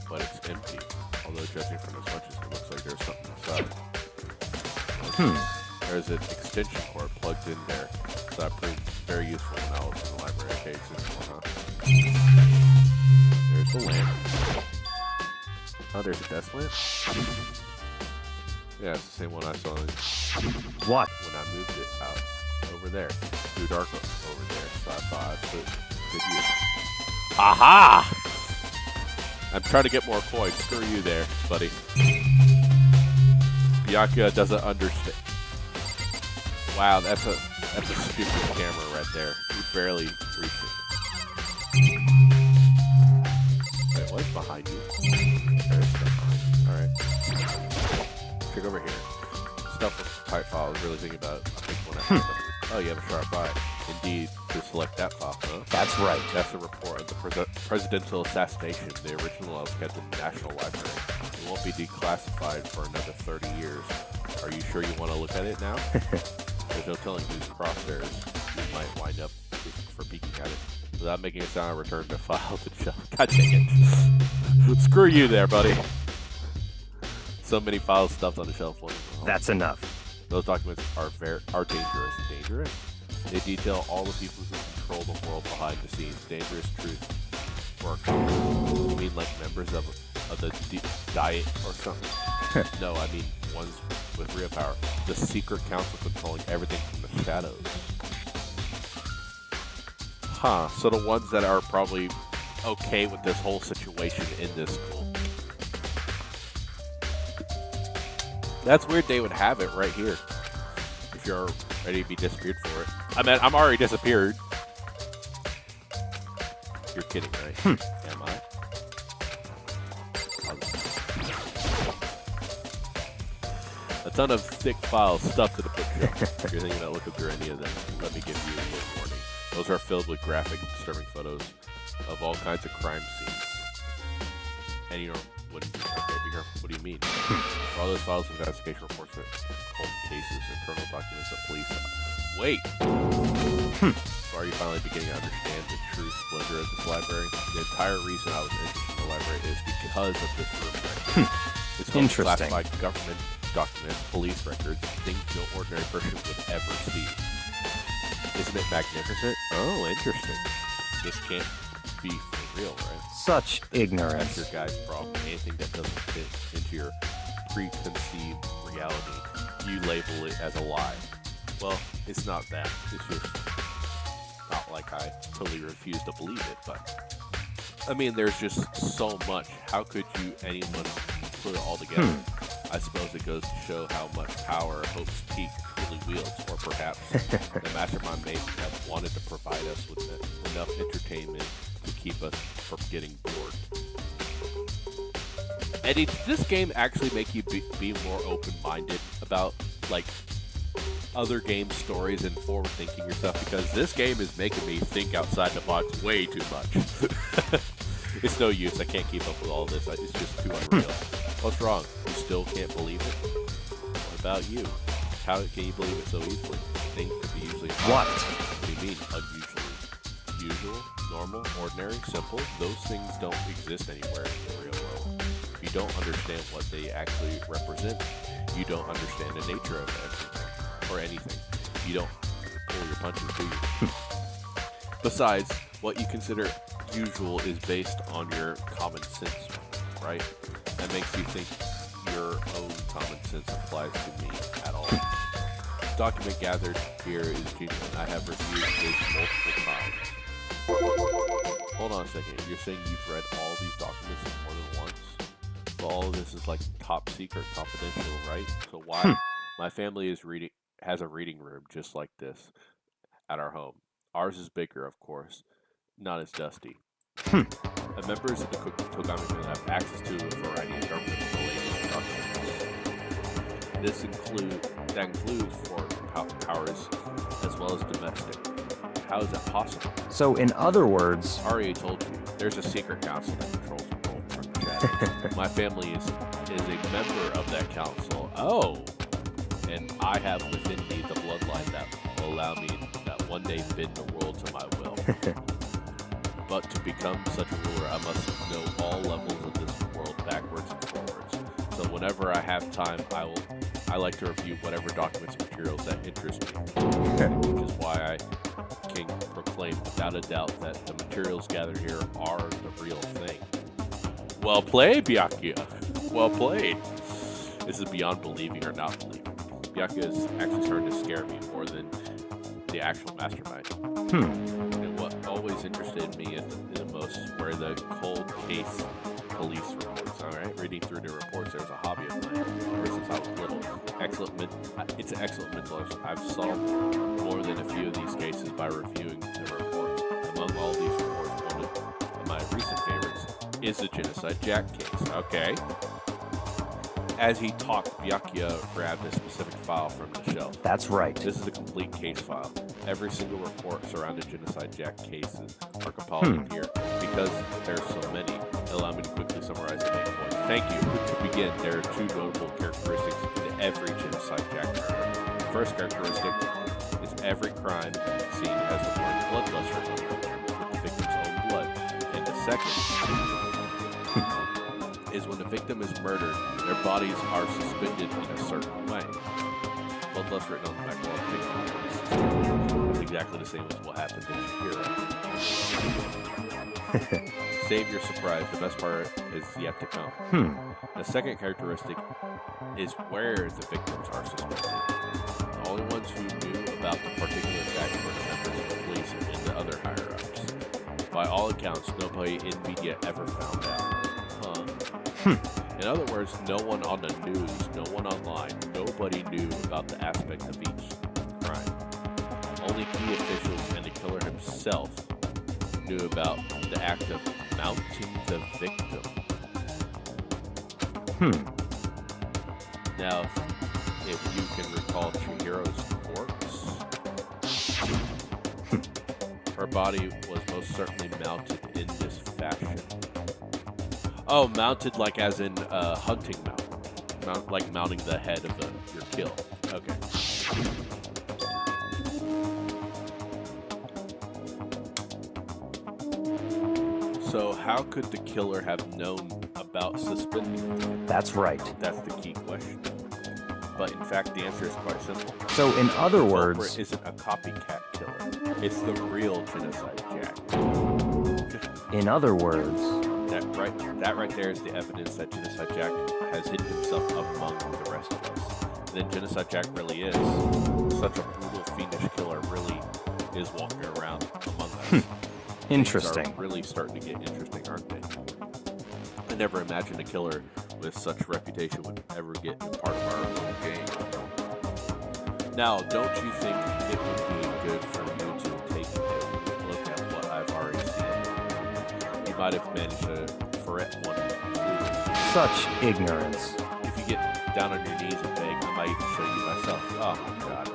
But it's empty. Although judging from as much as it looks like there's something inside. There's an extension cord plugged in there. So that proved very useful when I was in the library. Okay, it's this one, huh? There's the lamp. Oh, there's a desk lamp? Yeah, it's the same one I saw what? when I moved it out over there. Too dark over there, so I thought I'd put good use. Aha! I'm trying to get more coins. Screw you there, buddy. Bjarka doesn't understand. Wow, that's a stupid camera right there. You barely reach it. Wait, what's behind you? There's stuff behind you. Alright. Check over here. Stuff with type file. I was really thinking about it. I think when I found it. Oh, you have a sharp eye. Indeed, to select that file, huh? That's right. That's the report of the presidential assassination. The original is kept in the National Library. It won't be declassified for another 30 years. Are you sure you want to look at it now? There's no telling whose crosshairs you might wind up for peeking at it. Without making a sound, I returned the file to the shelf. God dang it. Screw you there, buddy. So many files stuffed on the shelf. That's enough. Those documents are dangerous. Dangerous? They detail all the people who control the world behind the scenes. Dangerous truth. Work. You mean like members of the Diet or something? No, I mean ones with real power. The secret council controlling everything from the shadows. Huh, so the ones that are probably okay with this whole situation in this school. That's weird they would have it right here. If you're ready to be disappeared for it. I mean, I'm already disappeared. You're kidding, right? Am I? A ton of thick files stuffed to the bookshelf. If you're thinking about looking through any of them, let me give you a warning. Those are filled with graphic, disturbing photos of all kinds of crime scenes. And you know, what do you mean? All those files, investigation reports, cold cases, internal documents of police. Wait! So are you finally beginning to understand the true splendor of this library? The entire reason I was interested in the library is because of this room right. It's full of Interesting. classified government documents, police records, things no ordinary person would ever see. Isn't it magnificent? Oh, interesting. This can't be for real, right? Such That's ignorance. your guy's problem. Anything that doesn't fit into your preconceived reality, you label it as a lie. Well, it's not that. It's just not like I totally refuse to believe it, but I mean, there's just so much. How could anyone put it all together? I suppose it goes to show how much power Hope's Peak actually wields, or perhaps the mastermind may have wanted to provide us with enough entertainment to keep us from getting bored. Eddie, did this game actually make you be more open-minded about, like, other game stories and forward-thinking yourself? Because this game is making me think outside the box way too much. It's no use. I can't keep up with all this. It's just too unreal. What's wrong? You still can't believe it? What about you? How can you believe it so easily? Things could be usually What? What do you mean, unusually? Usual, normal, ordinary, simple? Those things don't exist anywhere in the real world. If you don't understand what they actually represent, you don't understand the nature of everything or anything. You don't pull your punches, do you? Besides, what you consider usual is based on your common sense, right? That makes you think your own common sense applies to me at all. The document gathered here is genuine. I have reviewed this multiple times. Hold on a second. You're saying you've read all these documents more than once? Well, all of this is like top secret, confidential, right? So why? My family has a reading room just like this at our home. Ours is bigger, of course, not as dusty. Members of the Togami family have access to a variety of government-related documents. That includes foreign powers as well as domestic. How is that possible? So, in other words, I already told you, there's a secret council that controls the world from the shadows. My family is a member of that council. Oh, and I have within me the bloodline that will allow me that one day bend the world to my will. But to become such a ruler, I must know all levels of this world backwards and forwards. So whenever I have time, I like to review whatever documents and materials that interest me. Which is why I can proclaim without a doubt that the materials gathered here are the real thing. Well played, Byakuya. Well played. This is beyond believing or not believing. Byakuya is actually starting to scare me more than the actual mastermind. And what always interested me in the most were the cold case police reports. All right, reading through the reports, there's a hobby of mine ever since I was little. It's an excellent mental exercise. I've solved more than a few of these cases by reviewing the reports. Among all these reports, one of my recent favorites is the Genocide Jack case. Okay. As he talked, Byakuya grabbed a specific file from the shelf. that's right. This is a complete case file. Every single report surrounding Genocide Jack cases are compiled here. Because there's so many, allow me to quickly summarize the main points. Thank you. To begin, there are two notable characteristics in every Genocide Jack murder. The first characteristic is every crime scene has the word bloodlust written on it with the victim's own blood. And the second is when the victim is murdered, their bodies are suspended in a certain way. Bloodlust written on the back wall of it's exactly the same as what happened in Shihiro. Save your surprise, the best part is yet to come. The second characteristic is where the victims are suspended. The only ones who knew about the particular fact were the members of the police and the other higher-ups. By all accounts, nobody in media ever found out. In other words, no one on the news, no one online, nobody knew about the aspect of each crime. Only key officials and the killer himself knew about the act of mounting the victim. Now, if you can recall Chihiro's corpse, her body was most certainly mounted in this fashion. Oh, mounted like as in hunting mount. Like mounting the head of your kill. Okay. So how could the killer have known about suspending them? That's right. That's the key question. But in fact, the answer is quite simple. So, in other The words, culprit isn't a copycat killer. It's the real Genocide Jack. in other words, That right there is the evidence that Genocide Jack has hidden himself among the rest of us. And then Genocide Jack really is such a brutal, fiendish killer. Really is walking around among us. interesting. Things are really starting to get interesting, aren't they? I never imagined a killer with such reputation would ever get in part of our own game. Now, don't you think it would be good for you to take a look at what I've already seen? You might have managed to forget one clue. Such ignorance. If you get down on your knees and beg, I might even show you myself. Oh my god.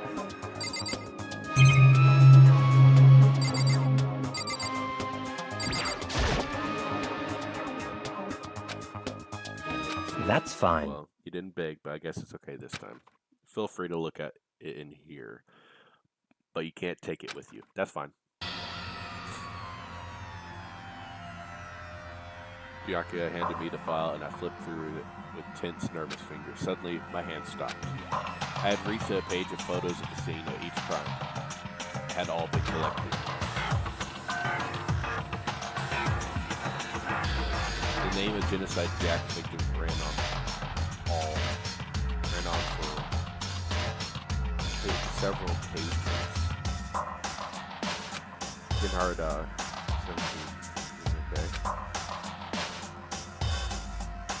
That's fine. Well, you didn't beg, but I guess it's okay this time. Feel free to look at it in here, but you can't take it with you. That's fine. Byakuya handed me the file, and I flipped through it with tense, nervous fingers. Suddenly, my hand stopped. I had reached a page of photos of the scene of each crime. Had all been collected. The name of genocide Jack victims ran on for several pages. Kinhard 17. Okay.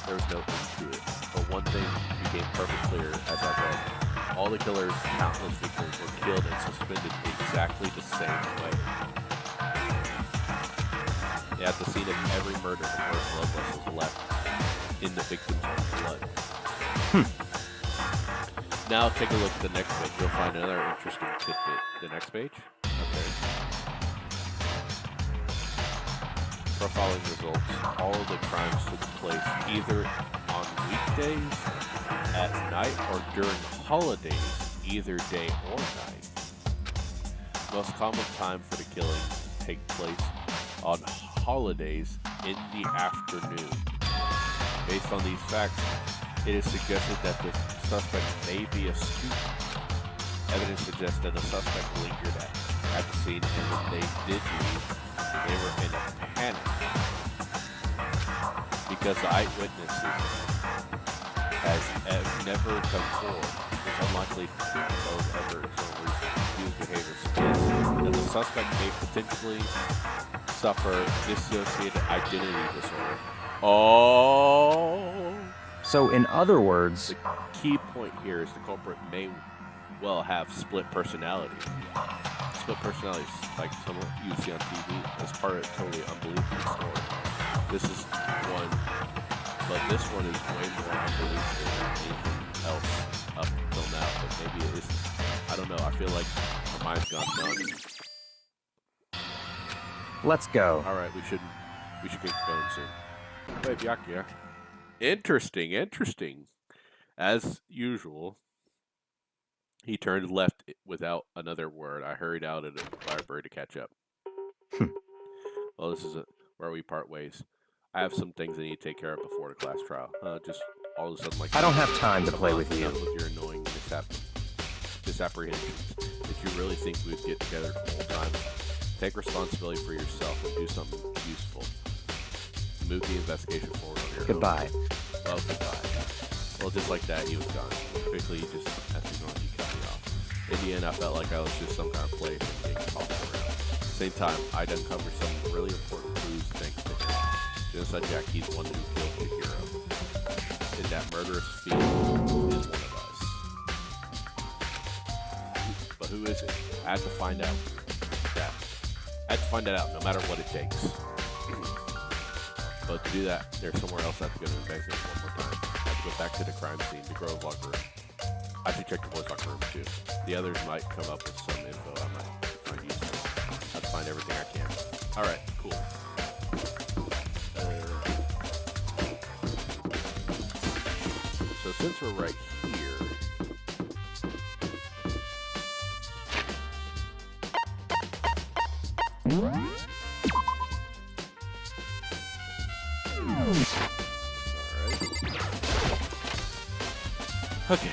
There was no end to it, but one thing became perfectly clear as I read. All the killer's countless victims were killed and suspended exactly the same way. At the scene of every murder, the word blood vessels left in the victim's own blood. Now take a look at the next page. You'll find another interesting tidbit. The next page? Okay. Profiling results. All of the crimes took place either on weekdays, at night, or during holidays, either day or night. Most common time for the killing to take place on holidays in the afternoon. Based on these facts, it is suggested that the suspect may be a student. Evidence suggests that the suspect lingered at the scene, and when they did leave, they were in a panic. Because the eyewitnesses has never come forward, it's unlikely that those ever excuse behavior suggests that the suspect may potentially suffer dissociated identity disorder. Oh! So, in other words, The key point here is the culprit may well have split personality. Split personality is like someone you see on TV as part of a totally unbelievable story. This is one, but this one is way more unbelievable than anything else up till now. But maybe it isn't. I don't know. I feel like my mind's gone numb. let's go. All right, we should get going soon. Wait, Byakuya. Interesting. As usual, he turned left without another word. I hurried out of the library to catch up. Well, this is where we part ways. I have some things I need to take care of before the class trial. Just all of a sudden, like I don't have time to play with you. With your annoying disapprehensions. If you really think we'd get together the whole time, take responsibility for yourself and do something useful. Move the investigation forward on your Goodbye. own. Well, goodbye. Well, just like that, he was gone. Quickly, just as he cut me off. In the end, I felt like I was just some kind of place and being tossed around. At the same time, I'd uncovered some really important clues thanks to him. Genocide Jack, he's the one who killed the hero. And that murderous fiend is one of us. But who is it? I have to find out that. I have to find that out, no matter what it takes. But to do that, there's somewhere else I have to go to investigate one more time. I have to go back to the crime scene, the Grove locker room. I should check the boys' locker room too. The others might come up with some info I might find useful. I have to find everything I can. Alright, cool. So since we're right here... Okay.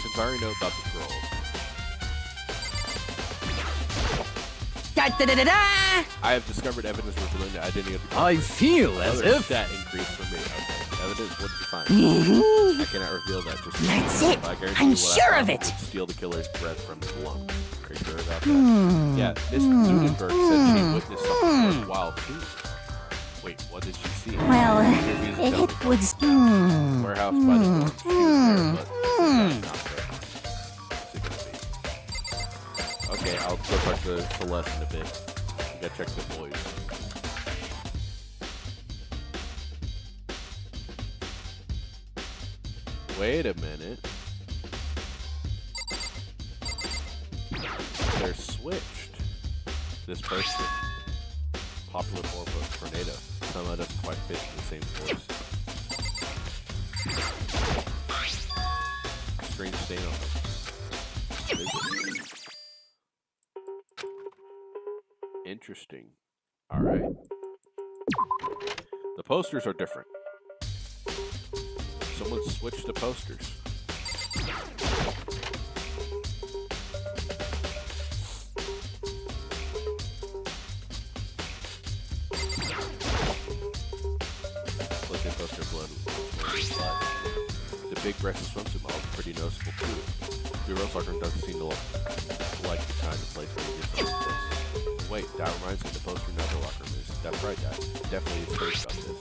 Since I already know about the girl, I have discovered evidence revealing the identity of the culprit. I feel as Another if... stat increase for me. Okay. Evidence, what did you find? I cannot reveal that just yet. That's it. But I guarantee I'm you what I sure found of it. would steal the killer's breath from his lungs. Are you sure about that? Yeah, Miss Lunenberg said she witnessed something worthwhile too. Wait, what did she see? Well, Interviews tell it me. was... Warehouse by the door. She was there, but that's not there. Okay, I'll go talk to Celeste in a bit. We gotta check the boys. Wait a minute. They're switched. This person. Popular board book, Tornado. Somehow doesn't quite fit in the same voice. Strange stain on them. What is it? Interesting. Alright. The posters are different. Someone switched the posters. Poster blood. The big breasted swimsuit model is pretty noticeable too. The Rose Locker doesn't seem to look like the kind of place where you get something like this. Wait, that reminds me of the poster in the other locker room is. That's right, Dad. Definitely is first on this.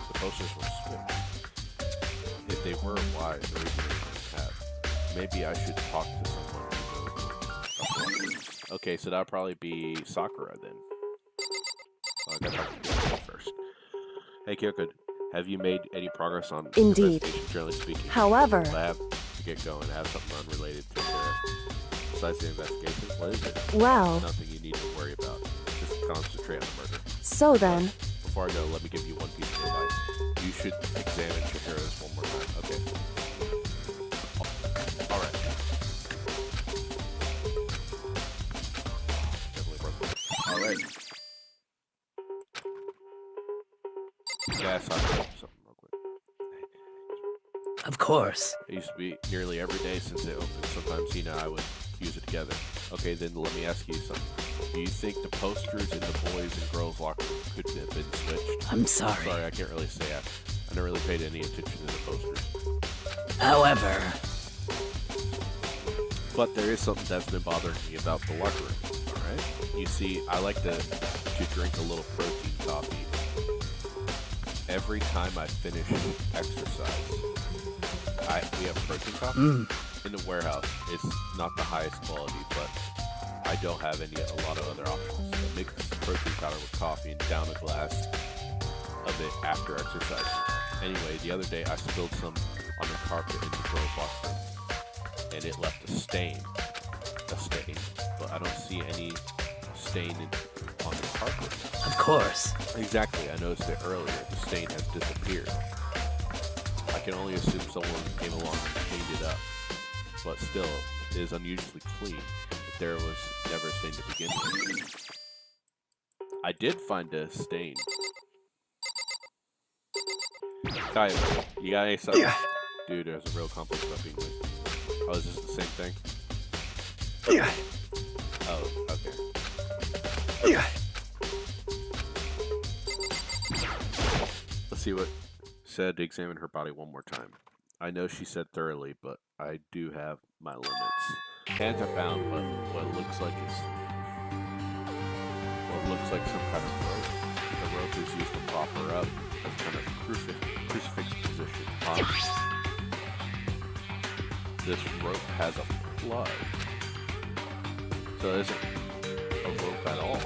The posters were switched. If they were, why? The reason they didn't have. Maybe I should talk to someone who knows. Okay, so that'll probably be Sakura then. I gotta talk to you first. Hey Kyoko, have you made any progress on Indeed. investigation, generally speaking? However, I have to get going. I have something unrelated to the besides the investigation. What is it? well, Nothing you need to worry about. Just concentrate on the murder. so then, Before I go, let me give you one piece of advice. You should examine Chihiro's one more time. Okay. Alright. Definitely broken. Alright. Yeah, something real quick. Of course. It used to be nearly every day since it opened. Sometimes he and I would use it together. Okay, then let me ask you something. Do you think the posters in the boys and girls locker room could have been switched? I'm sorry. Sorry, I can't really say. I never really paid any attention to the posters. However, But there is something that's been bothering me about the locker room. Alright? You see, I like to drink a little protein coffee every time I finish exercise. We have protein coffee in the warehouse. It's not the highest quality, but I don't have a lot of other options. So mix protein powder with coffee and down a glass of it after exercise. Anyway, the other day I spilled some on the carpet in the girls' locker room, and it left a stain. But I don't see any stain on the carpet. of course. Exactly, I noticed it earlier. The stain has disappeared. I can only assume someone came along and cleaned it up. But still, it is unusually clean if there was never a stain to begin with. I did find a stain. Kyle, you got any stuff? Yeah. Dude, there's a real complex about being weak. Oh, is this the same thing? Yeah. Oh, okay. Yeah. Let's see what said to examine her body one more time. I know she said thoroughly, but I do have my limits. Hands are bound, but what looks like some kind of rope. The rope is used to prop her up as kind of crucifix position. This rope has a plug, so it isn't a rope at all.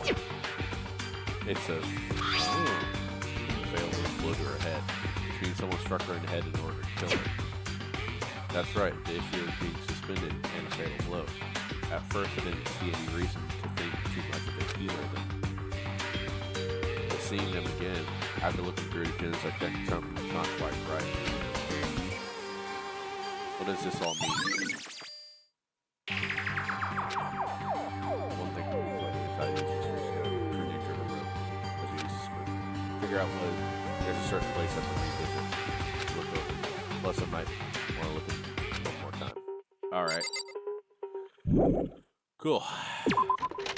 It's a failed to blow to her head, which means someone struck her in the head in order to kill her. That's right, the issue is being suspended and a fatal blow. At first, I didn't see any reason to think too much of it either of them. But seeing them again, after looking through the gems, I checked something was not quite right. What does this all mean? One thing is I use the true nature of the rope as we use the swim. Figure out what there's a certain place I can revisit. Look over. Plus I might want to look at it one more time. Alright. Cool.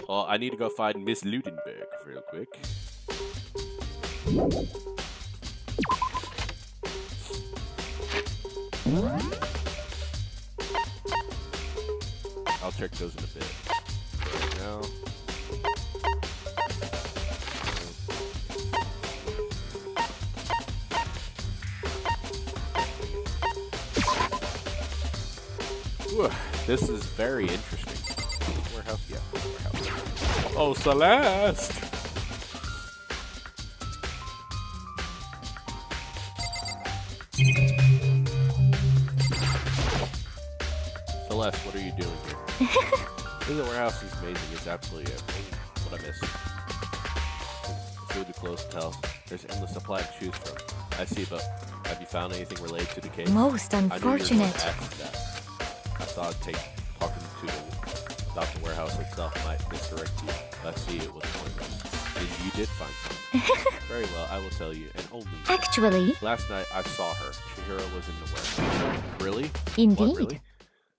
Well, I need to go find Miss Ludenberg real quick. I'll check those in a bit. Right now. Ooh, this is very interesting. Warehouse, yeah, warehouse. Oh, Celeste! Celeste, what are you doing here? The warehouse is amazing. It's absolutely amazing. What I miss. Food, the clothes, hotels. There's endless supply to choose from. I see, but have you found anything related to the case? Most I knew you were going to unfortunate. ask that. I thought talking to about the warehouse itself might misdirect you. But I see it was pointless. And you did find something. Very well, I will tell you, and only you. Actually, Last night I saw her. Chihiro was in the warehouse. Really? indeed. What, really?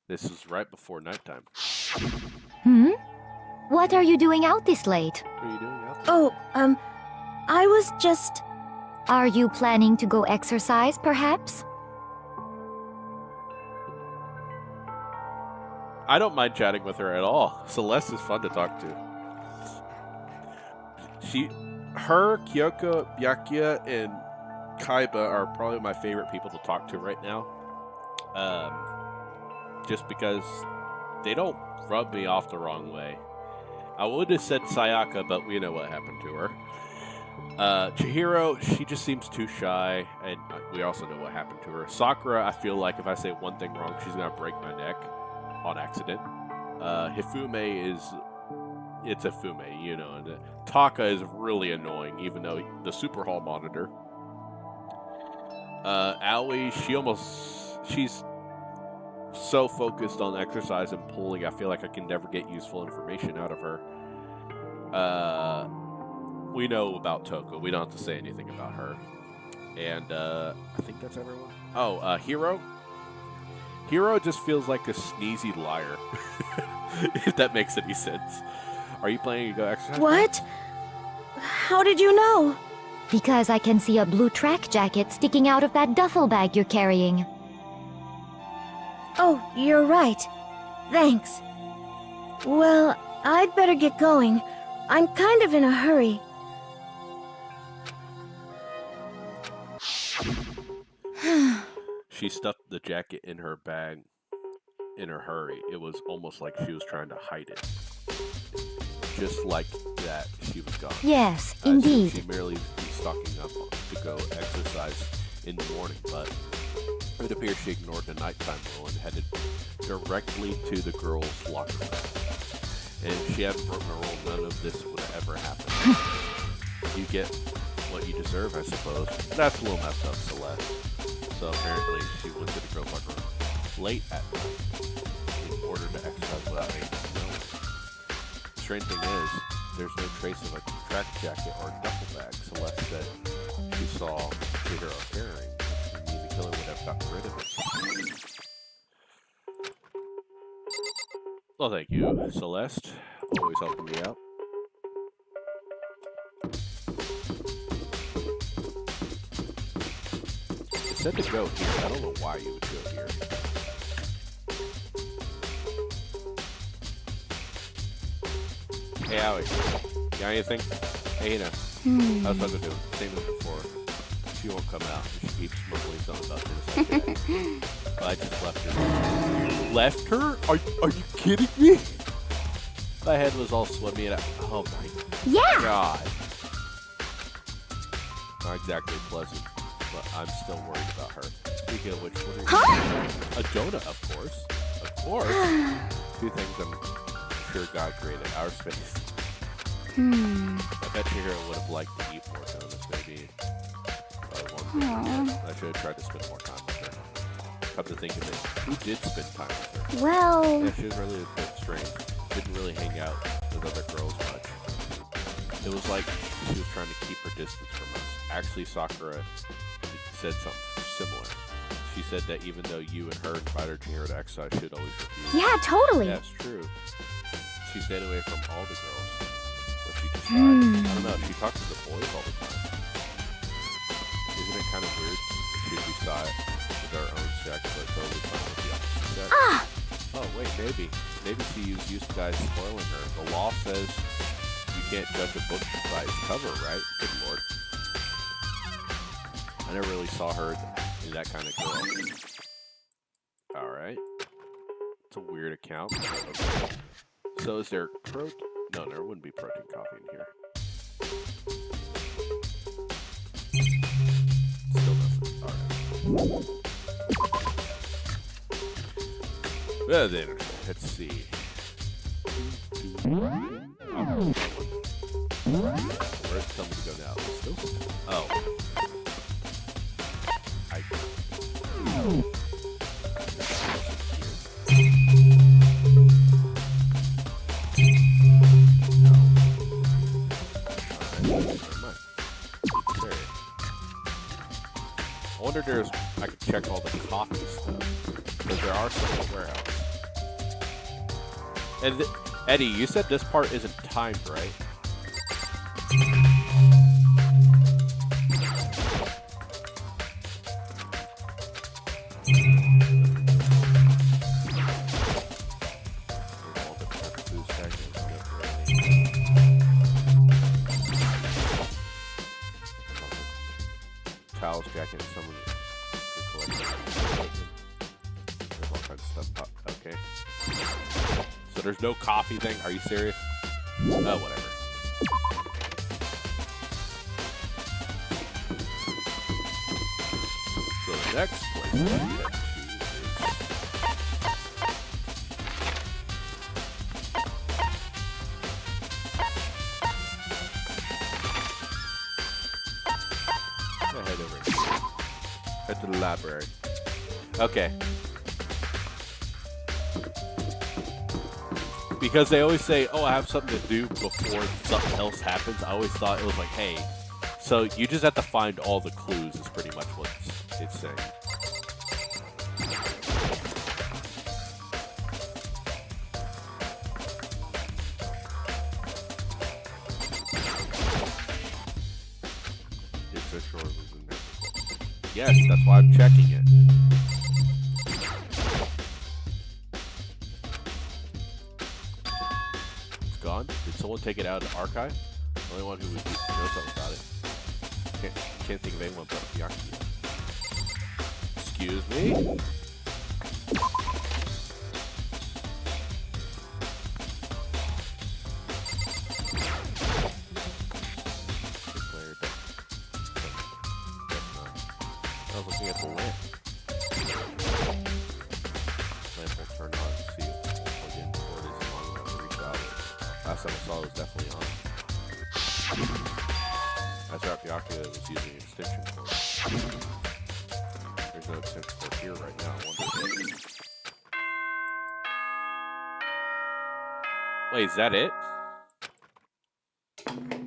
This was right before nighttime. What are you doing out this late? What are you doing out there? Oh, I was just... Are you planning to go exercise, perhaps? I don't mind chatting with her at all. Celeste is fun to talk to. Her, Kyoko, Byakuya, and Kaiba are probably my favorite people to talk to right now. Just because they don't rub me off the wrong way. I would have said Sayaka, but we know what happened to her. Chihiro, she just seems too shy, and we also know what happened to her. Sakura, I feel like if I say one thing wrong, she's gonna break my neck on accident. Hifume it's a Fume, you know, and Taka is really annoying, even though the Super Hall monitor. Aoi, she's so focused on exercise and pulling, I feel like I can never get useful information out of her. We know about Toko. We don't have to say anything about her. And I think that's everyone. Oh, Hiro? Hiro just feels like a sneezy liar. If that makes any sense. Are you planning to go exercise? What? How did you know? Because I can see a blue track jacket sticking out of that duffel bag you're carrying. Oh, you're right. Thanks. Well, I'd better get going. I'm kind of in a hurry. She stuffed the jacket in her bag in her hurry. It was almost like she was trying to hide it. Just like that, she was gone. Yes, So indeed. she merely be stocking up to go exercise in the morning, but it appears she ignored the nighttime rule and headed directly to the girls' locker room. And if she hadn't broken a rule, none of this would have ever happened. You get what you deserve, I suppose. That's a little messed up, Celeste. So apparently she went to the girls' locker room late at night in order to exercise without anyone knowing. The strange thing is, there's no trace of a track jacket or duffel bag Celeste said she saw Chihiro carrying, which would mean the killer would have gotten rid of it. Well, thank you, Celeste. Always helping me out. It said to go here. I don't know why you would go here. Hey, Howie. Got anything? Hey, Hina. How's Bugger doing? Same as before. She won't come out. She keeps mumbling something about this. But I just left her. Left her? Are you kidding me? My head was all swimmy and oh my god. Not exactly pleasant, but I'm still worried about her. Speaking of which, what are you doing? A donut, of course. Of course. Two things I'm sure God created. Outer space. I bet Chihiro would have liked to eat more donuts, maybe. I should have tried to spend more time with her. Come to think of it, who did spend time with her? Well... Yeah, she was really a bit strange. Didn't really hang out with other girls much. It was like she was trying to keep her distance from us. Actually, Sakura said something similar. She said that even though you and her invited Chihiro to exercise, she'd always refuse. Yeah, totally. Yeah, it's true. She stayed away from all the girls. But she decided, I don't know, she talks to the boys all the time. Isn't it kind of weird? She'd be side with our own sex, but totally fine with the opposite sex. Oh, wait, maybe. Maybe she was used to guys spoiling her. The law says you can't judge a book by its cover, right? Good lord. I never really saw her in that kind of girl. Alright. It's a weird account. Okay. So is there No, there wouldn't be protein coffee in here. Still nothing. Alright. Well then, let's see. Oh. Where's it telling me to go now? Still? Oh. I wonder I could check all the coffee stuff. Because there are some in the warehouse. And Eddie, you said this part isn't timed, right? Towels, jacket, some of the collection. There's all kinds of stuff. Okay. So there's no coffee thing? Are you serious? Oh, whatever. So the next place I get to head over here. Head to the library. Okay. Because they always say, oh, I have something to do before something else happens. I always thought it was like, hey, so you just have to find all the clues is pretty much what it's saying. Yes, that's why I'm checking it. It's gone? Did someone take it out of the archive? The only one who would know something about it. Can't think of anyone but Yaki. Excuse me? I was looking at the lamp. Lamp will turn on to see if it's plugged in before it is long enough to reach out. Last time I saw it was definitely on. I thought Byakuya was using an extension cord. There's no extension cord here right now. I wonder if Wait, is that it?